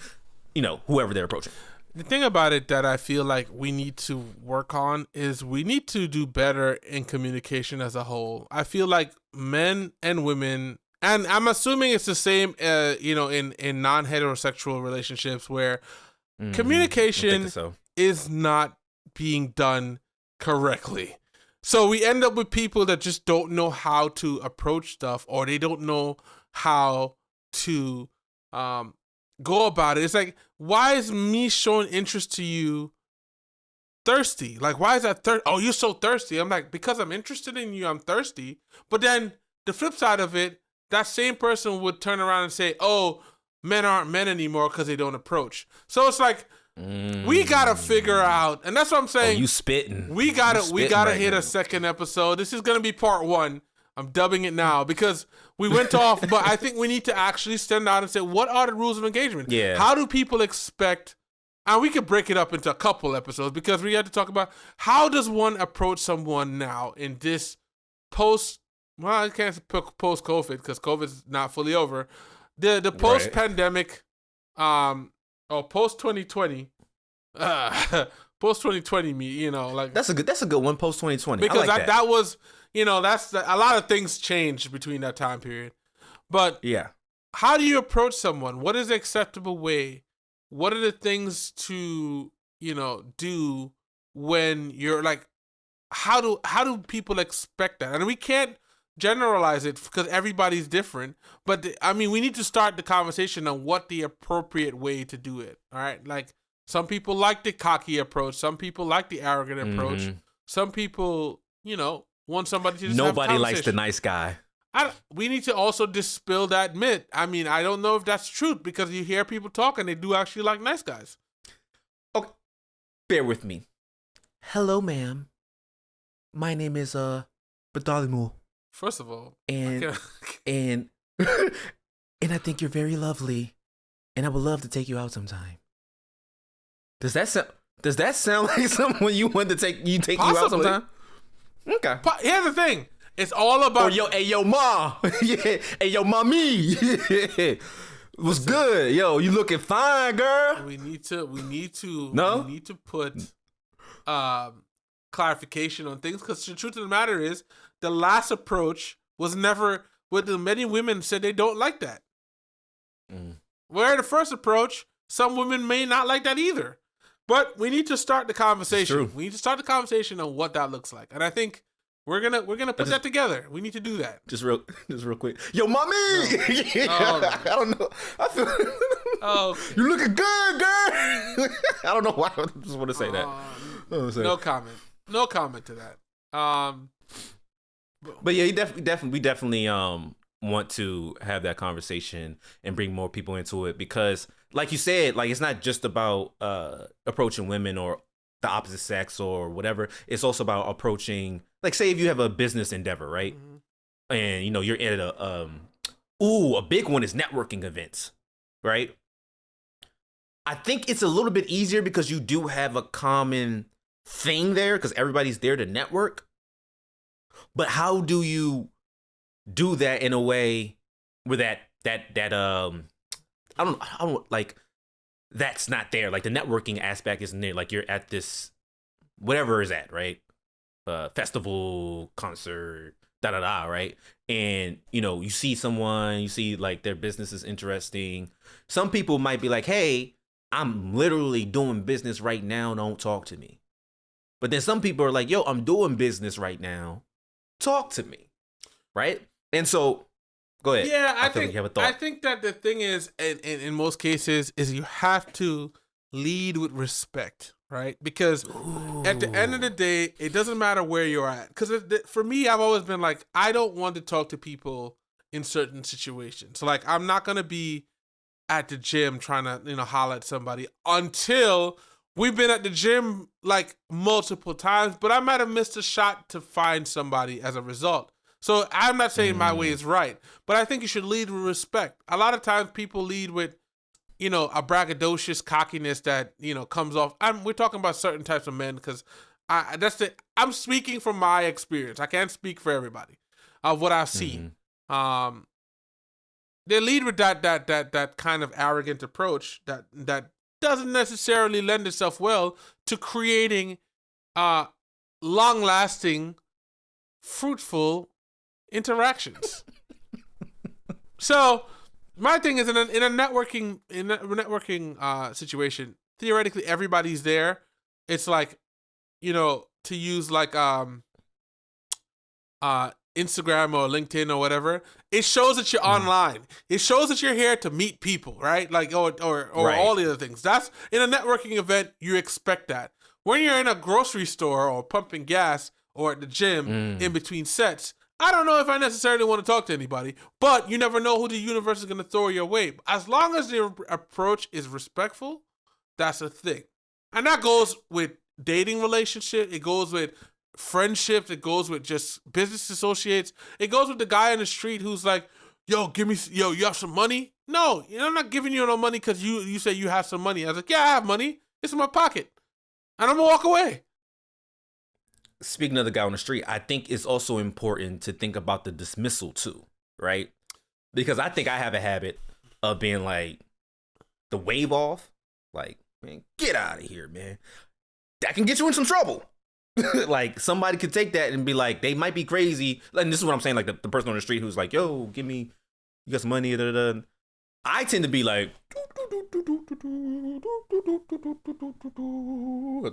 whoever they're approaching. The thing about it that I feel like we need to work on is we need to do better in communication as a whole. I feel like men and women, and I'm assuming it's the same, in non-heterosexual relationships where communication is not being done correctly. So we end up with people that just don't know how to approach stuff, or they don't know how to go about it. It's like, why is me showing interest to you thirsty? Like, why is that oh, you're so thirsty. I'm like, because I'm interested in you, I'm thirsty. But then the flip side of it, that same person would turn around and say, oh, men aren't men anymore because they don't approach. So it's like, we gotta figure out, and that's what I'm saying. Oh, you spitting. We gotta right hit now. a second episode. This is gonna be part 1. I'm dubbing it now because we went off, but I think we need to actually stand out and say, what are the rules of engagement? Yeah. How do people expect, and we could break it up into a couple episodes because we had to talk about how does one approach someone now in this I can't say post-COVID because COVID's not fully over. The post-pandemic, post-2020, post-2020 me, like That's a good one, post-2020. because I like that was, that's a lot of things changed between that time period. But yeah. how do you approach someone? What is the acceptable way? What are the things to, do when you're like, how do people expect that? And we can't generalize it because everybody's different. But we need to start the conversation on what the appropriate way to do it. All right. Like, some people like the cocky approach. Some people like the arrogant approach. Some people, want somebody to just Nobody have a likes the nice guy. we need to also dispel that myth. I mean, I don't know if that's true because you hear people talk and they do actually like nice guys. Okay, bear with me. Hello, ma'am. My name is Bartholomew. First of all, and and I think you're very lovely, and I would love to take you out sometime. Does that sound like someone you want to take you out sometime? Okay. Here's the thing. It's all about hey yo ma. Yeah. Hey yo mommy. What's good? Yo, you looking fine, girl. We need to No? put clarification on things, because the truth of the matter is the last approach was never what the many women said they don't like that. Where the first approach, some women may not like that either. But we need to start the conversation. We need to start the conversation on what that looks like. And I think we're gonna put that together. We need to do that. Just real quick. Yo, mommy. Yeah, I don't know. I feel you looking good, girl. I don't know why I just want to say that. No comment. No comment to that. But yeah, we definitely want to have that conversation and bring more people into it because, like you said, like it's not just about approaching women or the opposite sex or whatever. It's also about approaching, like, say if you have a business endeavor, right? Mm-hmm. And you know you're at a big one is networking events, right? I think it's a little bit easier because you do have a common thing there because everybody's there to network. But how do you do that in a way where that I don't like that's not there. Like the networking aspect isn't there. Like you're at this whatever is at, right? Festival, concert, right? And you know, you see someone, you see like their business is interesting. Some people might be like, hey, I'm literally doing business right now, don't talk to me. But then some people are like, yo, I'm doing business right now, talk to me. Right? And so go ahead. Yeah, I think you have a thought. I think that the thing is, in most cases, is you have to lead with respect, right? Because at the end of the day, it doesn't matter where you're at. Because for me, I've always been like, I don't want to talk to people in certain situations. So like, I'm not gonna be at the gym trying to holler at somebody until we've been at the gym like multiple times, but I might have missed a shot to find somebody as a result. So I'm not saying my way is right, but I think you should lead with respect. A lot of times people lead with, a braggadocious cockiness that, comes off. We're talking about certain types of men because I'm speaking from my experience. I can't speak for everybody of what I've seen. They lead with that kind of arrogant approach that doesn't necessarily lend itself well to creating long-lasting, fruitful interactions. So my thing is in a networking situation, theoretically everybody's there. It's like, to use like Instagram or LinkedIn or whatever, it shows that you're online. It shows that you're here to meet people, right? Like or right. All the other things. That's in a networking event, you expect that. When you're in a grocery store or pumping gas or at the gym in between sets, I don't know if I necessarily want to talk to anybody, but you never know who the universe is going to throw your way. As long as your approach is respectful, that's a thing. And that goes with dating relationship. It goes with friendships. It goes with just business associates. It goes with the guy on the street who's like, yo, you have some money? No, I'm not giving you no money because you say you have some money. I was like, yeah, I have money. It's in my pocket. And I'm going to walk away. Speaking of the guy on the street, I think it's also important to think about the dismissal too, right? Because I think I have a habit of being like, the wave off, like, man, get out of here, man. That can get you in some trouble. Like somebody could take that and be like, they might be crazy. And this is what I'm saying, like the person on the street who's like, yo, you got some money, da, da, da. I tend to be like,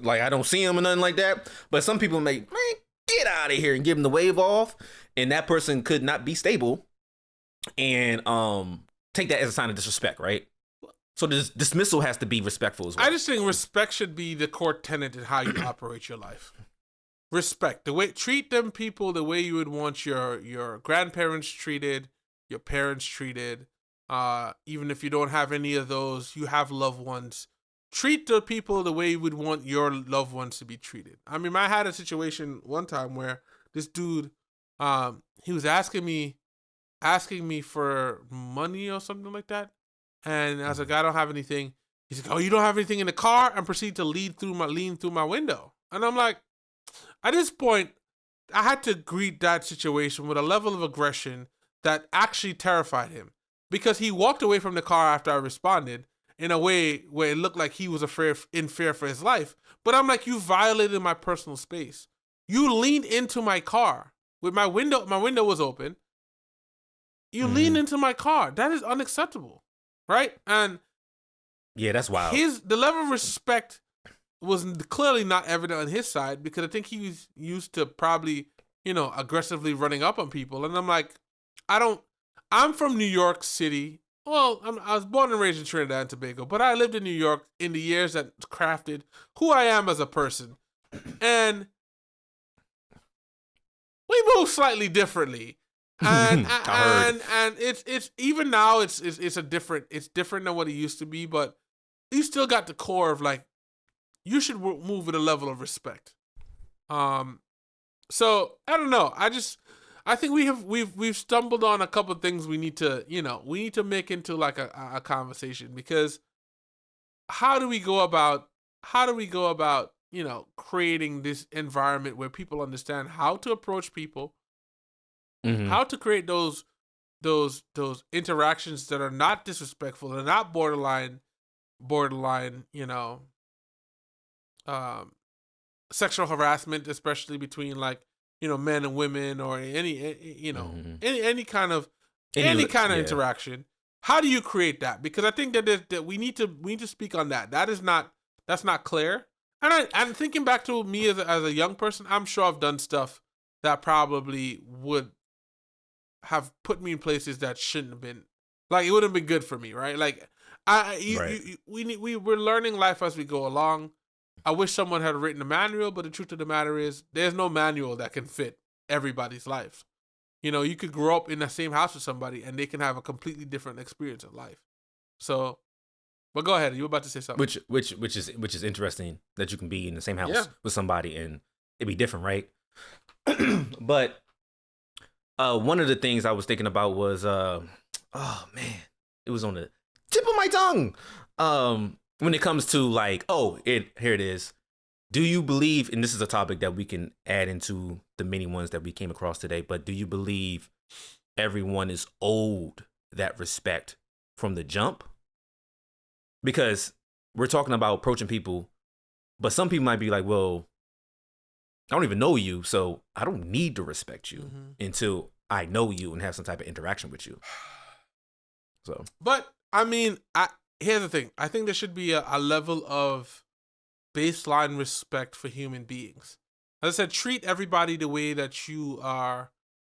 like I don't see him or nothing like that. But some people may, man, get out of here and give him the wave off. And that person could not be stable and take that as a sign of disrespect, right? So this dismissal has to be respectful as well. I just think respect should be the core tenet in how you operate your life. Respect. Treat them people the way you would want your grandparents treated, your parents treated. Even if you don't have any of those, you have loved ones. Treat the people the way you would want your loved ones to be treated. I mean, I had a situation one time where this dude, he was asking me for money or something like that. And I was like, I don't have anything. He's like, oh, you don't have anything in the car? And proceed to lean through my window. And I'm like, at this point, I had to greet that situation with a level of aggression that actually terrified him. Because he walked away from the car after I responded in a way where it looked like he was in fear for his life. But I'm like, you violated my personal space. You leaned into my car with my window was open. You leaned into my car. That is unacceptable. Right? And yeah, that's wild. The level of respect was clearly not evident on his side because I think he was used to probably, aggressively running up on people. And I'm like, I'm from New York City. Well, I was born and raised in Trinidad and Tobago, but I lived in New York in the years that crafted who I am as a person. And move slightly differently. And and it's even now it's different than what it used to be, but you still got the core of like you should move with a level of respect. So I don't know. I think we've stumbled on a couple of things we need to make into like a conversation, because how do we go about creating this environment where people understand how to approach people, how to create those interactions that are not disrespectful, they're not borderline, sexual harassment, especially between like, men and women, or any kind of interaction. How do you create that? Because I think that we need to speak on that. That's not clear. And I'm thinking back to me as a young person. I'm sure I've done stuff that probably would have put me in places that shouldn't have been. Like, it wouldn't have been good for me, right? Like, we're learning life as we go along. I wish someone had written a manual, but the truth of the matter is there's no manual that can fit everybody's life. You could grow up in the same house with somebody and they can have a completely different experience of life. So, but go ahead. You were about to say something. Which is interesting that you can be in the same house with somebody and it'd be different, right? But one of the things I was thinking about was it was on the tip of my tongue. When it comes to like, here it is. Do you believe, and this is a topic that we can add into the many ones that we came across today, but do you believe everyone is owed that respect from the jump? Because we're talking about approaching people, but some people might be like, well, I don't even know you, so I don't need to respect you until I know you and have some type of interaction with you. So, but I mean, here's the thing. I think there should be a level of baseline respect for human beings. As I said, treat everybody the way that you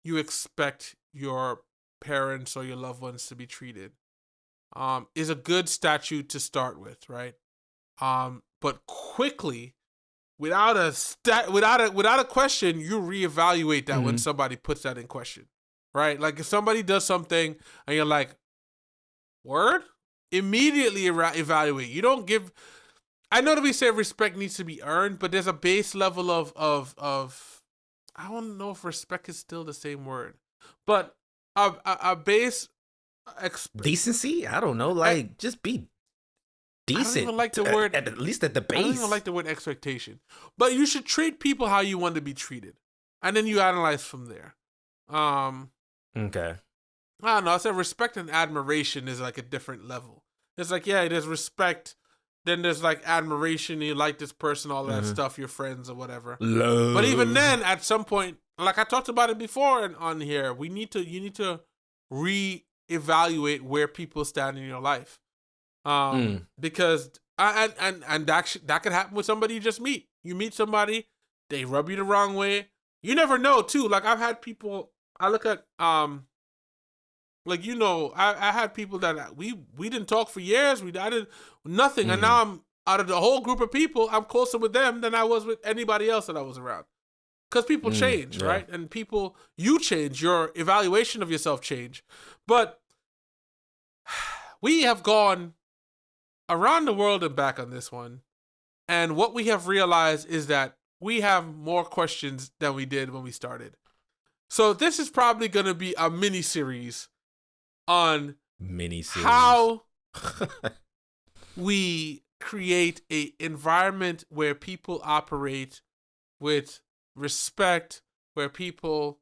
expect your parents or your loved ones to be treated. Is a good statute to start with, right? But quickly, without a question, you reevaluate that when somebody puts that in question, right? Like if somebody does something and you're like, word? Immediately evaluate. You don't give. I know that we say respect needs to be earned, but there's a base level of I don't know if respect is still the same word, but a base decency. I don't know. Like just be decent. I don't even like the word. At least at the base. I don't even like the word expectation. But you should treat people how you want to be treated, and then you analyze from there. Okay. I don't know. I said respect and admiration is like a different level. It's like, yeah, there's respect. Then there's like admiration. You like this person, all that stuff, your friends or whatever. Love. But even then, at some point, like I talked about it before on here, you need to reevaluate where people stand in your life. Because and that could happen with somebody you just meet. You meet somebody, they rub you the wrong way. You never know too. Like I've had people. I look at like I had people that we didn't talk for years. I did nothing, and now I'm out of the whole group of people. I'm closer with them than I was with anybody else that I was around. Because people change, right? And you change. Your evaluation of yourself change. But we have gone around the world and back on this one, and what we have realized is that we have more questions than we did when we started. So this is probably going to be a mini-series on how we create a environment where people operate with respect, where people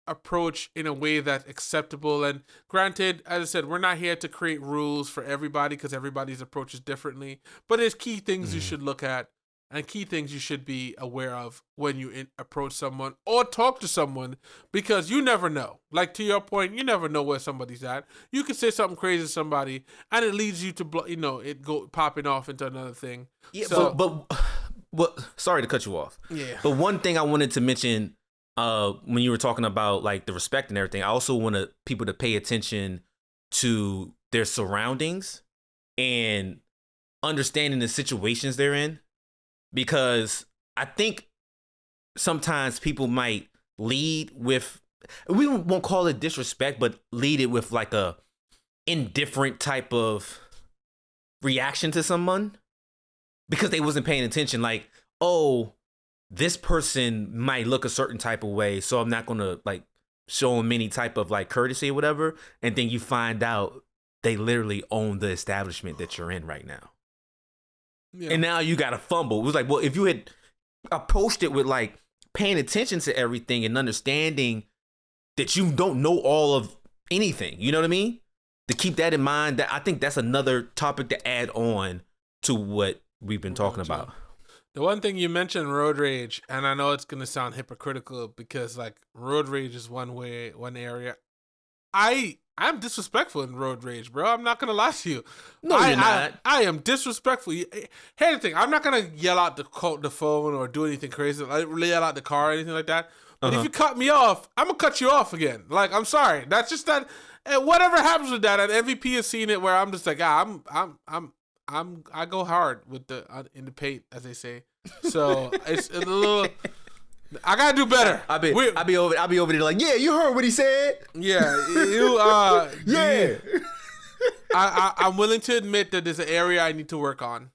approach in a way that's acceptable. And granted, as I said, we're not here to create rules for everybody because everybody's approach is differently. But there's key things you should look at and key things you should be aware of when you approach someone or talk to someone, because you never know. Like to your point, you never know where somebody's at. You could say something crazy to somebody and it leads you to, it go popping off into another thing. Yeah, so, but sorry to cut you off. Yeah. But one thing I wanted to mention when you were talking about like the respect and everything, I also wanted people to pay attention to their surroundings and understanding the situations they're in. Because I think sometimes people might lead with, we won't call it disrespect, but lead it with like a indifferent type of reaction to someone because they wasn't paying attention. Like, oh, this person might look a certain type of way, so I'm not gonna like show them any type of like courtesy or whatever. And then you find out they literally own the establishment that you're in right now. Yeah. And now you got to fumble. It was like, well, if you had approached it with like paying attention to everything and understanding that you don't know all of anything, you know what I mean? To keep that in mind, that I think that's another topic to add on to what we've been talking about. The one thing you mentioned, road rage, and I know it's going to sound hypocritical because like road rage is one area. I'm disrespectful in road rage, bro. I'm not going to lie to you. No, you're not. I am disrespectful. Here's the thing. I'm not going to yell out the phone or do anything crazy, like yell out the car or anything like that. But if you cut me off, I'm going to cut you off again. Like, I'm sorry. That's just that. And whatever happens with that, and MVP has seen it where I'm just like, I go hard with in the paint, as they say. So it's a little. I gotta do better. I'll be over there like, yeah, you heard what he said. Yeah, yeah. I'm willing to admit that there's an area I need to work on,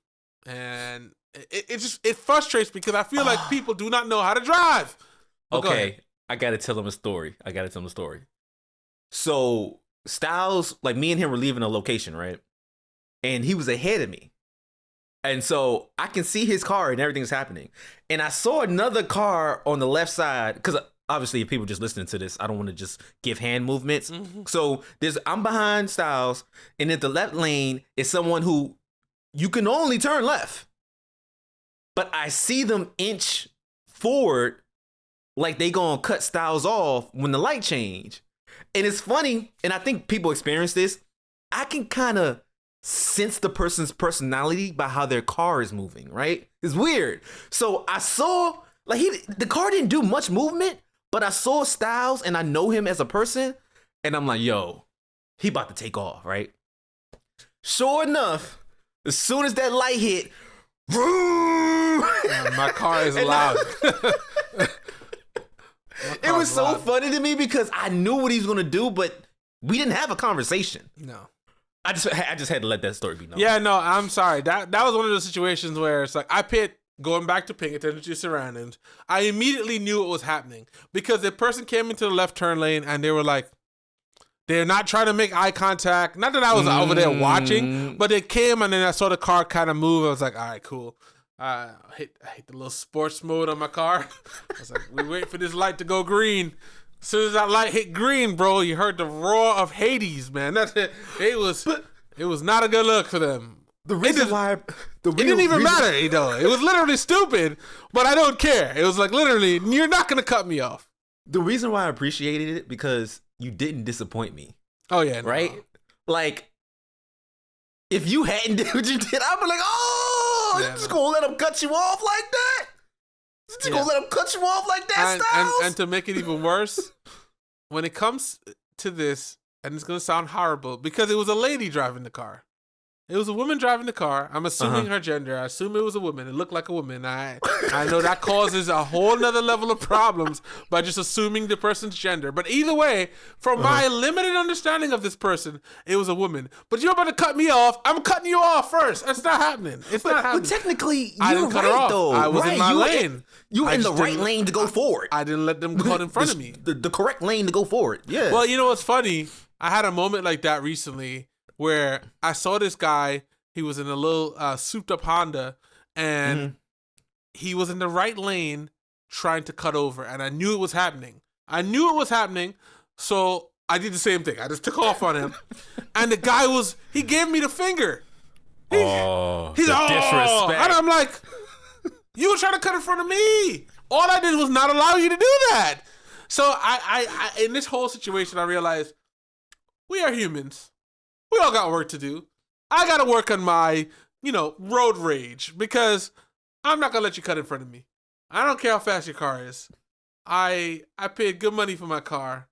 and it frustrates because I feel like people do not know how to drive. Okay, I gotta tell him a story. So Styles, like me and him were leaving a location, right? And he was ahead of me. And so I can see his car and everything's happening. And I saw another car on the left side, because obviously if people just listening to this, I don't want to just give hand movements. Mm-hmm. So I'm behind Styles, and at the left lane is someone who you can only turn left. But I see them inch forward like they gonna cut Styles off when the light change. And it's funny, and I think people experience this. I can kind of sense the person's personality by how their car is moving, right? It's weird. So I saw, like, the car didn't do much movement, but I saw Styles and I know him as a person, and I'm like, yo, he about to take off, right? Sure enough, as soon as that light hit, my car is loud. It was so funny to me because I knew what he was gonna do, but we didn't have a conversation. No. I just had to let that story be known. Yeah, no, I'm sorry. That was one of those situations where it's like going back to paying attention to your surroundings, I immediately knew what was happening because the person came into the left turn lane and they were like, they're not trying to make eye contact. Not that I was over there watching, but they came and then I saw the car kind of move. I was like, all right, cool. I hit the little sports mode on my car. I was like, we wait for this light to go green. As soon as that light hit green, bro, you heard the roar of Hades, man. That's it. It was not a good look for them. The reason why it didn't even matter, you know. It was literally stupid, but I don't care. It was like literally, you're not gonna cut me off. The reason why I appreciated it because you didn't disappoint me. Oh yeah, no. Right? Like, if you hadn't did what you did, I'd be like, oh, yeah, just gonna let him cut you off like that? Just gonna let him cut you off like that, Styles? And to make it even worse, when it comes to this, and it's gonna sound horrible, because it was a lady driving the car. It was a woman driving the car. I'm assuming her gender. I assume it was a woman. It looked like a woman. I know that causes a whole nother level of problems by just assuming the person's gender. But either way, from my limited understanding of this person, it was a woman. But you're about to cut me off. I'm cutting you off first. That's not happening. It's not happening. But technically, I you're didn't cut her right, off. though. I was in my lane. You were in the right lane to go forward. I didn't let them cut in front of me. The correct lane to go forward. Yeah. Well, you know what's funny? I had a moment like that recently where I saw this guy. He was in a little souped-up Honda, and he was in the right lane trying to cut over, and I knew it was happening. So I did the same thing. I just took off on him, and the guy he gave me the finger. He's disrespect. And I'm like, you were trying to cut in front of me. All I did was not allow you to do that. So I in this whole situation, I realized we are humans. We all got work to do. I got to work on my, road rage because I'm not going to let you cut in front of me. I don't care how fast your car is. I paid good money for my car,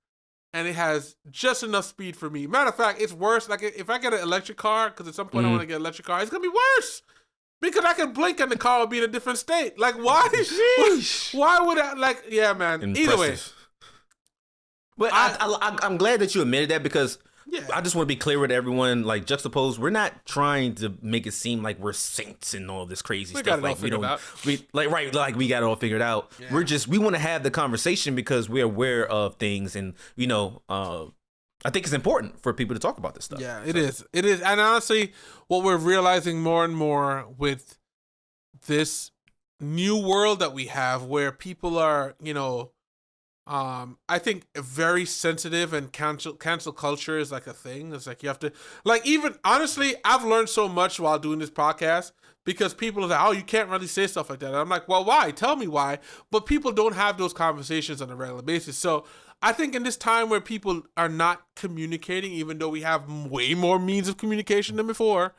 and it has just enough speed for me. Matter of fact, it's worse. Like, if I get an electric car, because at some point I want to get an electric car, it's going to be worse because I can blink and the car will be in a different state. Like, why? Why would I? Like, yeah, man. Impressive. Either way, But I'm glad that you admitted that because Yeah. I just want to be clear with everyone. Like Juxtaposed, we're not trying to make it seem like we're saints and all this crazy We stuff. got it all Like figured out. We got it all figured out. Yeah. We want to have the conversation because we're aware of things, and I think it's important for people to talk about this stuff. Yeah, it is. It is. And honestly, what we're realizing more and more with this new world that we have where people are, I think very sensitive, and cancel culture is like a thing. It's like you have to, like, even honestly, I've learned so much while doing this podcast because people are like, oh, you can't really say stuff like that. And I'm like, well, why? Tell me why. But people don't have those conversations on a regular basis. So I think in this time where people are not communicating, even though we have way more means of communication than before,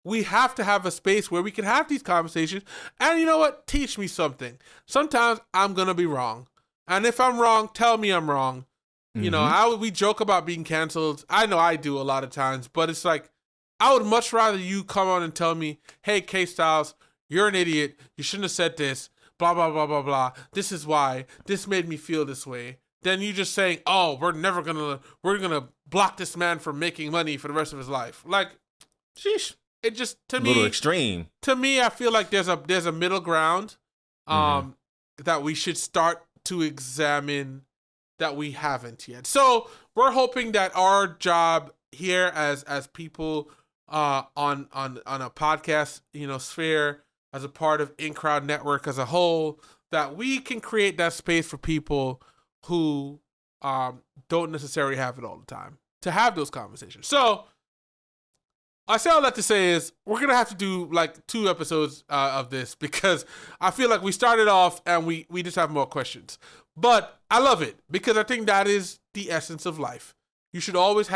we have to have a space where we can have these conversations. And you know what? Teach me something. Sometimes I'm going to be wrong. And if I'm wrong, tell me I'm wrong. We joke about being canceled. I know I do a lot of times, but it's like, I would much rather you come on and tell me, hey, K-Styles, you're an idiot. You shouldn't have said this. Blah, blah, blah, blah, blah. This is why. This made me feel this way. Then you just saying, oh, we're going to block this man from making money for the rest of his life. Like, sheesh. It just, to me. A little extreme. To me, I feel like there's a middle ground that we should start to examine that we haven't yet. So we're hoping that our job here as people on a podcast sphere, as a part of In Crowd Network as a whole, that we can create that space for people who don't necessarily have it all the time to have those conversations. So I say all that to say is we're going to have to do like 2 episodes of this because I feel like we started off and we just have more questions. But I love it because I think that is the essence of life. You should always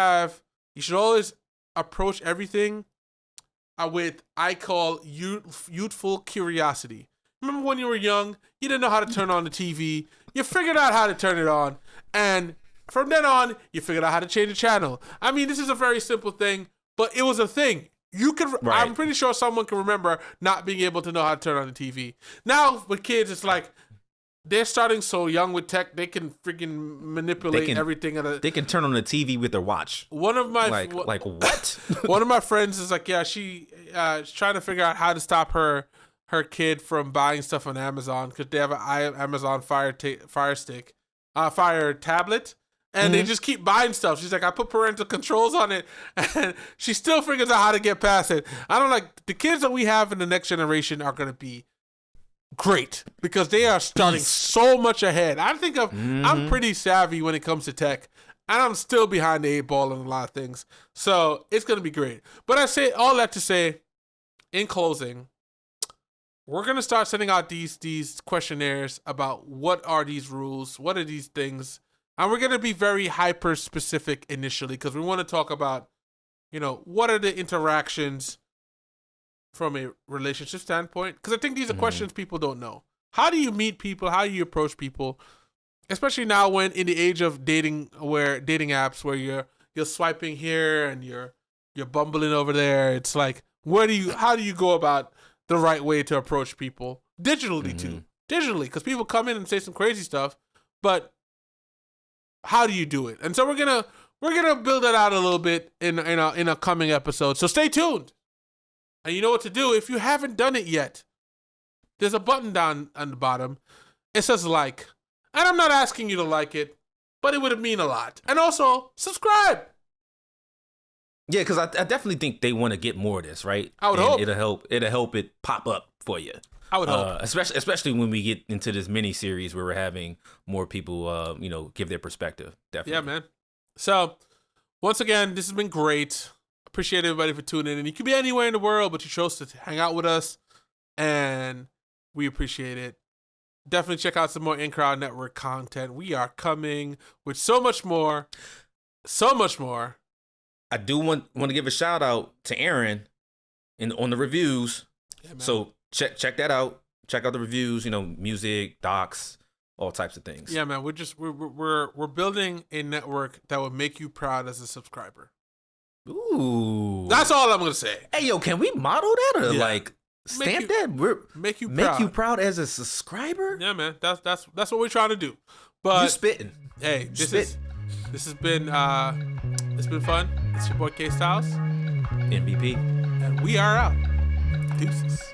approach everything with, I call, youthful curiosity. Remember when you were young, you didn't know how to turn on the TV. You figured out how to turn it on. And from then on, you figured out how to change the channel. I mean, this is a very simple thing. But it was a thing. Right. I'm pretty sure someone can remember not being able to know how to turn on the TV. Now with kids, it's like they're starting so young with tech, they can freaking manipulate everything. They can turn on the TV with their watch. One of my like what? One of my friends is like, yeah, she's trying to figure out how to stop her kid from buying stuff on Amazon because they have an Amazon Fire tablet. And they just keep buying stuff. She's like, I put parental controls on it, and she still figures out how to get past it. I don't like the kids that we have in the next generation are going to be great because they are starting so much ahead. I think I'm pretty savvy when it comes to tech, and I'm still behind the 8 ball in a lot of things. So it's going to be great. But I say all that to say, in closing, we're going to start sending out these questionnaires about what are these rules, what are these things. And we're going to be very hyper specific initially because we want to talk about, what are the interactions from a relationship standpoint? Because I think these are questions people don't know. How do you meet people? How do you approach people? Especially now when in the age of dating apps where you're swiping here and you're bumbling over there. It's like, how do you go about the right way to approach people digitally too? Digitally, because people come in and say some crazy stuff, but how do you do it? And so we're gonna build that out a little bit in a coming episode. So stay tuned. And you know what to do if you haven't done it yet. There's a button down on the bottom. It says like, and I'm not asking you to like it, but it would mean a lot. And also subscribe. Yeah, because I definitely think they want to get more of this, right? I would hope it'll help it pop up for you. I would hope, especially when we get into this mini series where we're having more people, give their perspective. Definitely. Yeah, man. So, once again, this has been great. Appreciate everybody for tuning in. You could be anywhere in the world, but you chose to hang out with us, and we appreciate it. Definitely check out some more In Crowd Network content. We are coming with so much more. So much more. I do want to give a shout out to Aaron on the reviews. Yeah, so check that out. Check out the reviews, music, docs, all types of things. Yeah, man. We're building a network that will make you proud as a subscriber. Ooh. That's all I'm gonna say. Hey, yo, can we model that or stamp that? Make you proud as a subscriber? Yeah, man. That's what we're trying to do. But you spitting. Hey, This has been it's been fun. It's your boy K Styles, MVP. and we are out. Deuces.